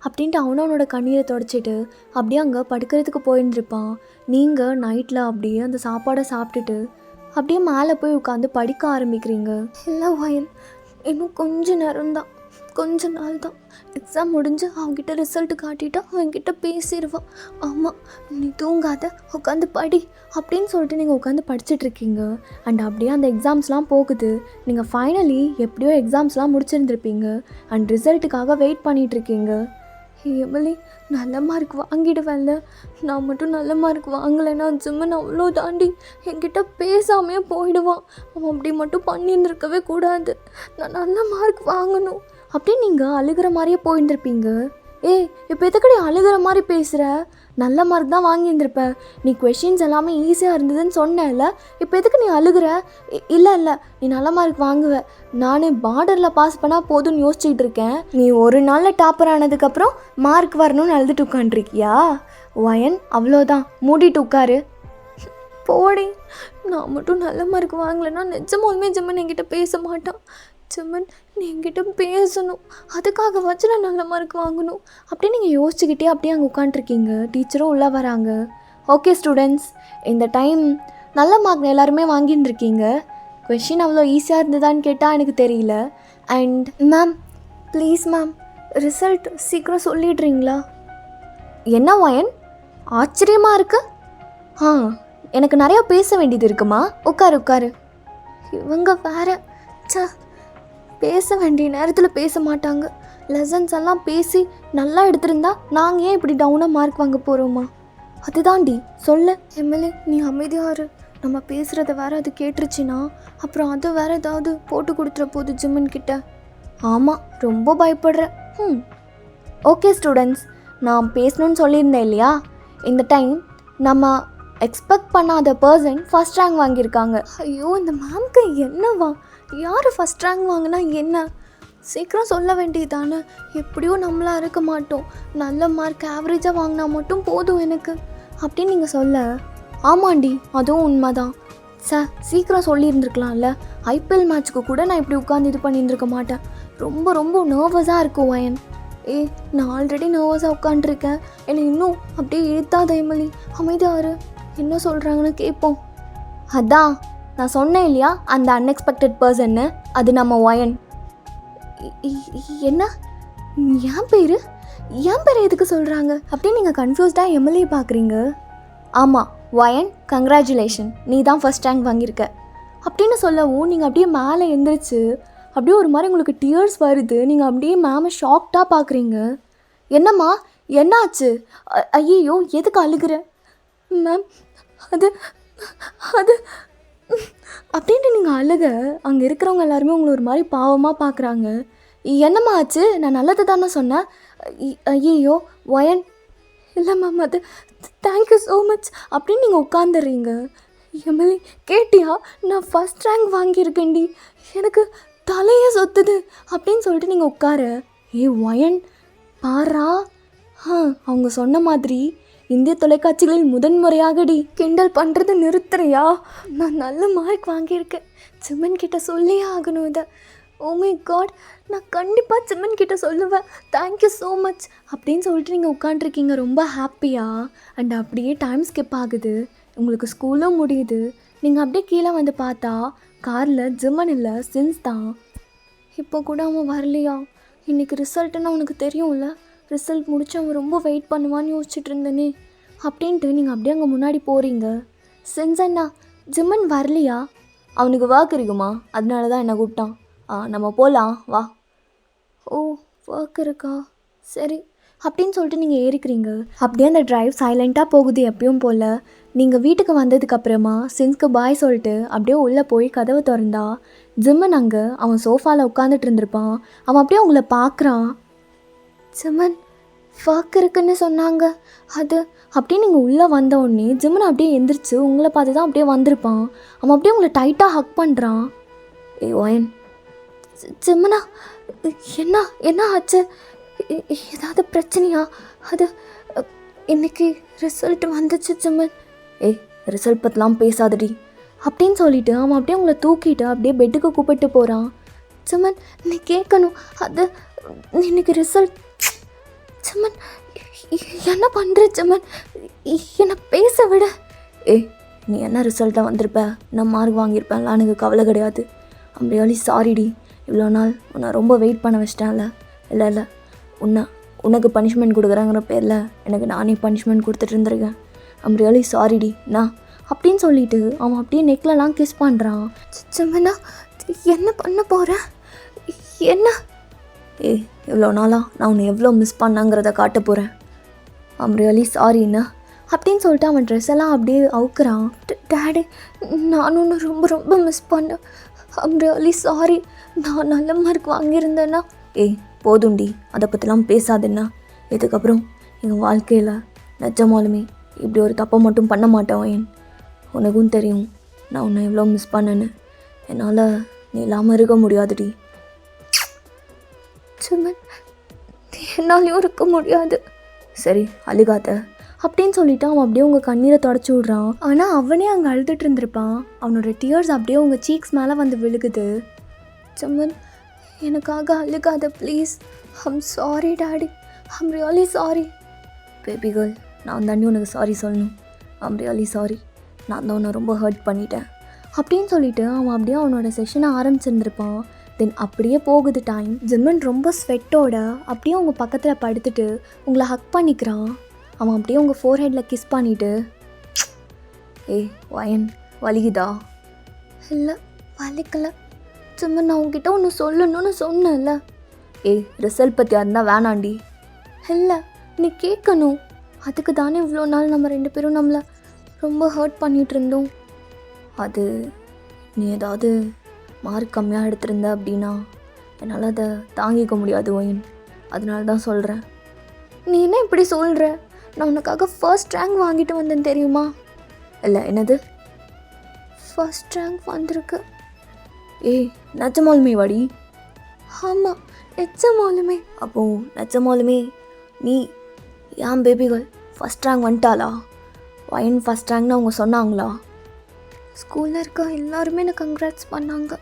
அப்படின்ட்டு அவனோட கண்ணீரை தொடச்சிட்டு அப்படியே அங்கே படுக்கிறதுக்கு போயிருந்துருப்பான். நீங்கள் நைட்டில் அப்படியே அந்த சாப்பாடை சாப்பிட்டுட்டு அப்படியே மேலே போய் உட்காந்து படிக்க ஆரம்பிக்கிறீங்க. இல்லை ஒயன், இன்னும் கொஞ்ச நாள் தான் எக்ஸாம் முடிஞ்சு அவங்ககிட்ட ரிசல்ட்டு காட்டிட்டா அவங்ககிட்ட பேசிடுவான். ஆமாம், நீ தூங்காத, உட்காந்து படி அப்படின்னு சொல்லிட்டு நீங்கள் உட்காந்து படிச்சுட்ருக்கீங்க. அண்ட் அப்படியே அந்த எக்ஸாம்ஸ்லாம் போகுது. நீங்கள் ஃபைனலி எப்படியோ எக்ஸாம்ஸ்லாம் முடிச்சிருந்துருப்பீங்க அண்ட் ரிசல்ட்டுக்காக வெயிட் பண்ணிகிட்ருக்கீங்க. எமிலி நல்ல மார்க் வாங்கிடுவேன்ல, நான் மட்டும் நல்ல மார்க் வாங்கலைன்னா ஜிம்மன் அவ்வளோ தாண்டி என்கிட்ட பேசாமையே போயிடுவான். அவன் அப்படி மட்டும் பண்ணியிருந்துருக்கவே கூடாது. நான் நல்ல மார்க் வாங்கணும் அப்படின்னு நீங்கள் அழுகிற மாதிரியே போயிருந்துருப்பீங்க. ஏய் இப்போ எதுக்கடி அழுகிற மாதிரி பேசுகிற? நல்ல மார்க் தான் வாங்கியிருந்திருப்ப. நீ கொஷின்ஸ் எல்லாமே ஈஸியாக இருந்ததுன்னு சொன்னேன்ல, இப்போ எதுக்கு நீ அழுகிற? இல்லை நீ நல்ல மார்க் வாங்குவ, நான் பார்டரில் பாஸ் பண்ணால் போதும்னு யோசிச்சுக்கிட்டு இருக்கேன். நீ ஒரு நாளில் டாப்பர் ஆனதுக்கப்புறம் மார்க் வரணும்னு அழுதுட்டு உட்காண்ட்ருக்கியா? ஒயன் அவ்வளோதான், மூடிட்டு உட்காரு. போடி, நான் மட்டும் நல்ல மார்க் வாங்கலைன்னா நிஜமாலுமே ஜிம்மன் என்கிட்ட பேச மாட்டான். ஜிம்மன் நீ என்கிட்ட பேசணும், அதுக்காக வச்சு நான் நல்ல மார்க் வாங்கணும் அப்படின்னு நீங்கள் யோசிச்சுக்கிட்டே அப்படியே அங்கே உட்காண்ட்ருக்கீங்க. டீச்சரும் உள்ளே வராங்க. ஓகே ஸ்டூடெண்ட்ஸ், இந்த டைம் நல்ல மார்க் எல்லாருமே வாங்கியிருந்துருக்கீங்க. கொஷின் அவ்வளோ ஈஸியாக இருந்ததான்னு கேட்டால் எனக்கு தெரியல. And ma'am please ma'am, result சீக்கிரம் சொல்லிடுறீங்களா? என்ன வயன், ஆச்சரியமாக இருக்கு? எனக்கு நிறையா பேச வேண்டியது இருக்குமா. உட்காரு. இவங்க வேற பேச வேண்டிய நேரத்தில் பேச மாட்டாங்க. லெசன்ஸ் எல்லாம் பேசி நல்லா எடுத்திருந்தா நாங்கள் ஏன் இப்படி டவுனாக மார்க் வாங்க போகிறோமா? அதுதான்டி சொல்ல. எம்எல்ஏ நீ அமைதியாரு. நம்ம பேசுகிறத வேற அது கேட்டுருச்சுன்னா அப்புறம் அது வேற ஏதாவது போட்டு கொடுத்துற போகுது ஜிம்மன் கிட்ட. ஆமாம், ரொம்ப பயப்படுறேன். ஓகே ஸ்டூடெண்ட்ஸ், நான் பேசணுன்னு சொல்லியிருந்தேன் இல்லையா? இந்த டைம் நம்ம எக்ஸ்பெக்ட் பண்ணாத பர்சன் ஃபஸ்ட் ரேங்க் வாங்கியிருக்காங்க. ஐயோ, இந்த மேம்க்கு என்னவா? யார் ஃபஸ்ட் ரேங்க் வாங்கினா என்ன? சீக்கிரம் சொல்ல வேண்டியதானே. எப்படியும் நம்மளாக இருக்க மாட்டோம். நல்ல மார்க் ஆவரேஜாக வாங்கினா மட்டும் போதும் எனக்கு அப்படின்னு நீங்கள் சொல்ல. ஆமாண்டி, அதுவும் உண்மைதான். சீக்கிரம் சொல்லியிருந்துருக்கலாம்ல. ஐபிஎல் மேட்ச்சுக்கு கூட நான் இப்படி உட்காந்து இது பண்ணியிருந்துருக்க மாட்டேன். ரொம்ப ரொம்ப நர்வஸாக இருக்கும் வயன். நான் ஆல்ரெடி நர்வஸாக உட்காண்ட்ருக்கேன். என்னை இன்னும் அப்படியே இழுத்தாத எம்எல்ஏ. அமைதியாரு, என்ன சொல்கிறாங்கன்னு கேட்போம். அதான் நான் சொன்னேன் இல்லையா, அந்த அன்எக்ஸ்பெக்டட் பர்சன்னு, அது நம்ம வயன். என்ன என் பேர் எதுக்கு சொல்கிறாங்க அப்படின்னு நீங்கள் கன்ஃபியூஸ்டாக எம்எல்ஏ பார்க்குறீங்க. ஆமாம் வயன், கங்க்ராச்சுலேஷன், நீ தான் ஃபஸ்ட் ரேங்க் வாங்கியிருக்க அப்படின்னு சொல்லவும் நீங்கள் அப்படியே மேலே எழுந்திரிச்சு அப்படியே ஒரு மாதிரி உங்களுக்கு டியர்ஸ் வருது. நீங்கள் அப்படியே மேமை ஷாக்டாக பார்க்குறீங்க. என்னம்மா, என்னாச்சு? ஐயோ, எதுக்கு அழுகிற? மேம் அது அப்படின்ட்டு நீங்கள் அழுக அங்கே இருக்கிறவங்க எல்லாருமே உங்களை ஒரு மாதிரி பாவமாக பார்க்குறாங்க. என்னம்மா ஆச்சு? நான் நல்லது தானே சொன்னேன். ஐயோ வயன், இல்லை மேம் அது தேங்க்யூ ஸோ மச் அப்படின்னு நீங்கள் உட்காந்துடுறீங்க. எம்எல்ஏ கேட்டியா, நான் ஃபஸ்ட் ரேங்க் வாங்கியிருக்கேன்டி, எனக்கு தலையே சொத்துது அப்படின்னு சொல்லிட்டு நீங்கள் உட்கார. வயன் பாரா, அவங்க சொன்ன மாதிரி இந்திய தொலைக்காட்சிகளில் முதன்முறையாகடி கிண்டல் பண்ணுறது நிறுத்துறியா? நான் நல்ல மார்க் வாங்கியிருக்கேன். ஜிம்மன் கிட்ட சொல்லியே ஆகணும் இதை. ஓ மை காட், நான் கண்டிப்பாக ஜிம்மன் கிட்ட சொல்லுவேன். தேங்க்யூ ஸோ மச் அப்படின்னு சொல்லிட்டு நீங்கள் உட்காண்ட்ருக்கீங்க ரொம்ப ஹாப்பியாக. அண்ட் அப்படியே டைம் ஸ்கிப் ஆகுது. உங்களுக்கு ஸ்கூலும் முடியுது. நீங்கள் அப்படியே கீழே வந்து பார்த்தா காரில் ஜிம்மன் இல்லை, சின்ஸ் தான். இப்போ கூட அவன் வரலையா? இன்றைக்கி ரிசல்ட்டுன்னு அவனுக்கு தெரியும்ல. ரிசல்ட் முடிச்சு அவன் ரொம்ப வெயிட் பண்ணுவான்னு யோசிச்சுட்டு இருந்தேனே அப்படின்ட்டு நீங்கள் அப்படியே அங்கே முன்னாடி போகிறீங்க. சென்சண்ணா, ஜிம்மன் வரலையா? அவனுக்கு ஒர்க் இருக்குமா, அதனால தான் என்னை கூப்பிட்டான். நம்ம போகலாம் வா. ஓ, ஒர்க் இருக்கா, சரி அப்படின்னு சொல்லிட்டு நீங்கள் ஏறிக்கிறீங்க. அப்படியே அந்த ட்ரைவ் சைலண்ட்டாக போகுது எப்பயும் போல். நீங்கள் வீட்டுக்கு வந்ததுக்கப்புறமா சின்ஸ்க்கு பாய் சொல்லிட்டு அப்படியே உள்ளே போய் கதவை திறந்தா ஜிம்மன் அங்கே அவன் சோஃபாவில் உட்காந்துட்டு இருந்திருப்பான். அவன் அப்படியே உங்களை பார்க்குறான். ஜிம்மன் ஒர்க் இருக்குன்னு சொன்னாங்க அது அப்படியே நீங்கள் உள்ளே வந்த உடனே ஜிம்மன் அப்படியே எந்திரிச்சு உங்களை பார்த்து தான் அப்படியே வந்திருப்பான். அவன் அப்படியே உங்களை டைட்டாக ஹக் பண்ணுறான். ஓயன், ஜிம்மனா என்ன ஆச்சு? ஏதாவது பிரச்சனையா? அது இன்னைக்கு ரிசல்ட் வந்துச்சு ஜிம்மன். ரிசல்ட் பற்றிலாம் பேசாதடி அப்படின்னு சொல்லிட்டு அவன் அப்படியே உங்களை தூக்கிட்டு அப்படியே பெட்டுக்கு கூப்பிட்டு போகிறான். ஜிம்மன் நீ கேட்கணும், அது இன்னைக்கு ரிசல்ட். ஜிம்மன் என்ன பண்ணுற ஜிம்மன், என்னை பேச விட. நீ என்ன ரிசல்ட்டாக வந்திருப்ப, நான் மார்க் வாங்கியிருப்பேன்லாம் எனக்கு கவலை கிடையாது. ஐம் ரியலி சாரிடி, இவ்வளோ நாள் உன்னை ரொம்ப வெயிட் பண்ண வச்சிட்டேன்ல. இல்லை உனக்கு பனிஷ்மெண்ட் கொடுக்குறேங்கிற பேரில் எனக்கு நானே பனிஷ்மெண்ட் கொடுத்துட்டு இருந்திருக்கேன். ஐம் ரியலி சாரிடி நான் அப்படின்னு சொல்லிட்டு அவன் அப்படியே நெக்லெலாம் கிஸ் பண்ணுறான். ஜிம்மனா என்ன பண்ண போகிறேன்? என்ன? இவ்வளோ நாளாக நான் உன்னை எவ்வளோ மிஸ் பண்ணாங்கிறத காட்ட போகிறேன். ஐம் ரியலி சாரிண்ணா அப்படின்னு சொல்லிட்டு அவன் ட்ரெஸ் எல்லாம் அப்படியே அவுக்குறான். டேடி, நான் ஒன்று ரொம்ப ரொம்ப மிஸ் பண்ணேன். I'm really sorry. நான் நல்ல மார்க் வாங்கியிருந்தேன்னா. போதுண்டி, அதை பற்றிலாம் பேசாதுன்னா. இதுக்கப்புறம் எங்கள் வாழ்க்கையில் நிஜமாலுமே இப்படி ஒரு தப்பை மட்டும் பண்ண மாட்டேன் வயன். உனக்கும் தெரியும் நான் உன்னை எவ்வளோ மிஸ் பண்ணேன்னு. என்னால் நீ இல்லாமல் இருக்க முடியாதுடி. ஜிம்மன், என்னாலையும் இருக்க முடியாது. சரி அழுகாத அப்படின்னு சொல்லிவிட்டு அவன் அப்படியே உங்கள் கண்ணீரை தொடச்சி விட்றான். ஆனால் அவனே அங்கே அழுதுட்டு இருந்திருப்பான். அவனோட டியர்ஸ் அப்படியே உங்கள் சீக்ஸ் மேலே வந்து விழுகுது. ஜிம்மன், எனக்காக அழுகாத please. I'm sorry daddy, I'm really sorry. Baby girl, நான் தாண்டி உனக்கு சாரி சொல்லணும். I'm really sorry. நான் தான் உன்னை ரொம்ப ஹர்ட் பண்ணிட்டேன். அப்படின்னு சொல்லிட்டு அவன் அப்படியே அவனோட செஷனை ஆரம்பிச்சிருந்துருப்பான். தென் அப்படியே போகுது டைம். ஜிம்மன் ரொம்ப ஸ்வெட்டோட அப்படியே அவங்க பக்கத்தில் படுத்துட்டு உங்களை ஹக் பண்ணிக்கிறான். அவன் அப்படியே உங்கள் ஃபோர்ஹெட்டில் கிஸ் பண்ணிவிட்டு, ஏய் வயன் வலிக்குதா? இல்லை வலிக்கலை ஜிம்மன், நான் உங்ககிட்ட ஒன்று சொல்லணும்னு சொன்னேன்ல. ஏய் ரிசல்ட் பற்றியா இருந்தால் வேணாண்டி. இல்லை நீ கேட்கணும், அதுக்கு தானே இவ்வளோ நாள் நம்ம 2 பேரும் நம்மளை ரொம்ப ஹர்ட் பண்ணிகிட்டு இருந்தோம். அது நீ ஏதாவது மார்க் கம்மியாக எடுத்திருந்த அப்படின்னா என்னால் அதை தாங்கிக்க முடியாது ஒயின், அதனால தான் சொல்கிறேன். நீ என்ன இப்படி சொல்கிற? நான் உனக்காக ஃபர்ஸ்ட் ரேங்க் வாங்கிட்டு வந்தேன் தெரியுமா? இல்லை என்னது ஃபர்ஸ்ட் ரேங்க் வந்திருக்கு? ஏய் நச்சமாலுமே வாடி. ஆமாம் நிச்சயமாலுமே. அப்போது நிச்சயமாலுமே நீ ஏன் பேபிகள் ஃபஸ்ட் ரேங்க் வந்துட்டாளா? ஒயின் ஃபஸ்ட் ரேங்க்னு அவங்க சொன்னாங்களா? ஸ்கூலில் இருக்க எல்லாருமே என்னை கங்க்ராட்ஸ் பண்ணாங்க,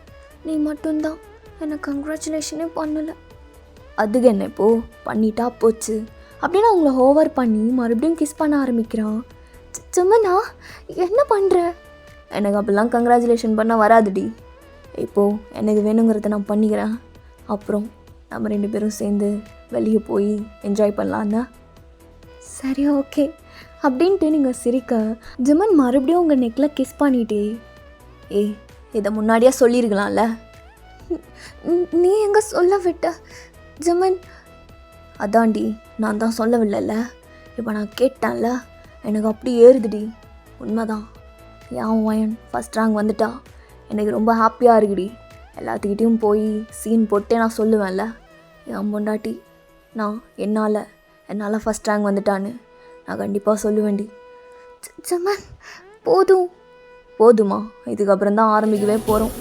நீ மட்டும்தான் என்னை கங்க்ராச்சுலேஷனே பண்ணலை. அதுக்கு என்ன இப்போது பண்ணிட்டா போச்சு அப்படின்னு அவங்கள ஓவர் பண்ணி மறுபடியும் கிஸ் பண்ண ஆரம்பிக்கிறான். சும்மனா என்ன பண்ணுற? எனக்கு அப்படிலாம் கங்க்ராச்சுலேஷன் பண்ண வராதுடி. இப்போது எனக்கு வேணுங்கிறத நான் பண்ணிக்கிறேன், அப்புறம் நம்ம 2 பேரும் சேர்ந்து வெளியே போய் என்ஜாய் பண்ணலான்னா. சரி ஓகே அப்படின்ட்டு நீங்கள் சிரிக்க ஜிம்மன் மறுபடியும் உங்கள் நெக்கில் கிஸ் பண்ணிட்டே, ஏய் இதை முன்னாடியே சொல்லியிருக்கலாம்ல. நீ எங்கே சொல்ல விட்ட ஜிம்மன்? அதான்டி நான் தான் சொல்லவில்லைல்ல, இப்போ நான் கேட்டேன்ல, எனக்கு அப்படி ஏறுதுடி. உண்மைதான், என் வயன் ஃபஸ்ட் ரேங்க் வந்துட்டா எனக்கு ரொம்ப ஹாப்பியாக இருக்குடி. எல்லாத்துக்கிட்டேயும் போய் சீன் போட்டே நான் சொல்லுவேன்ல, என் பொண்டாட்டி நான் என்னால் ஃபஸ்ட் ரேங்க் வந்துட்டான்னு நான் கண்டிப்பாக சொல்லுவேன்டி. ஜிம்மன் போதுமா? இதுக்கப்புறம் தான் ஆரம்பிக்கவே போகிறோம்.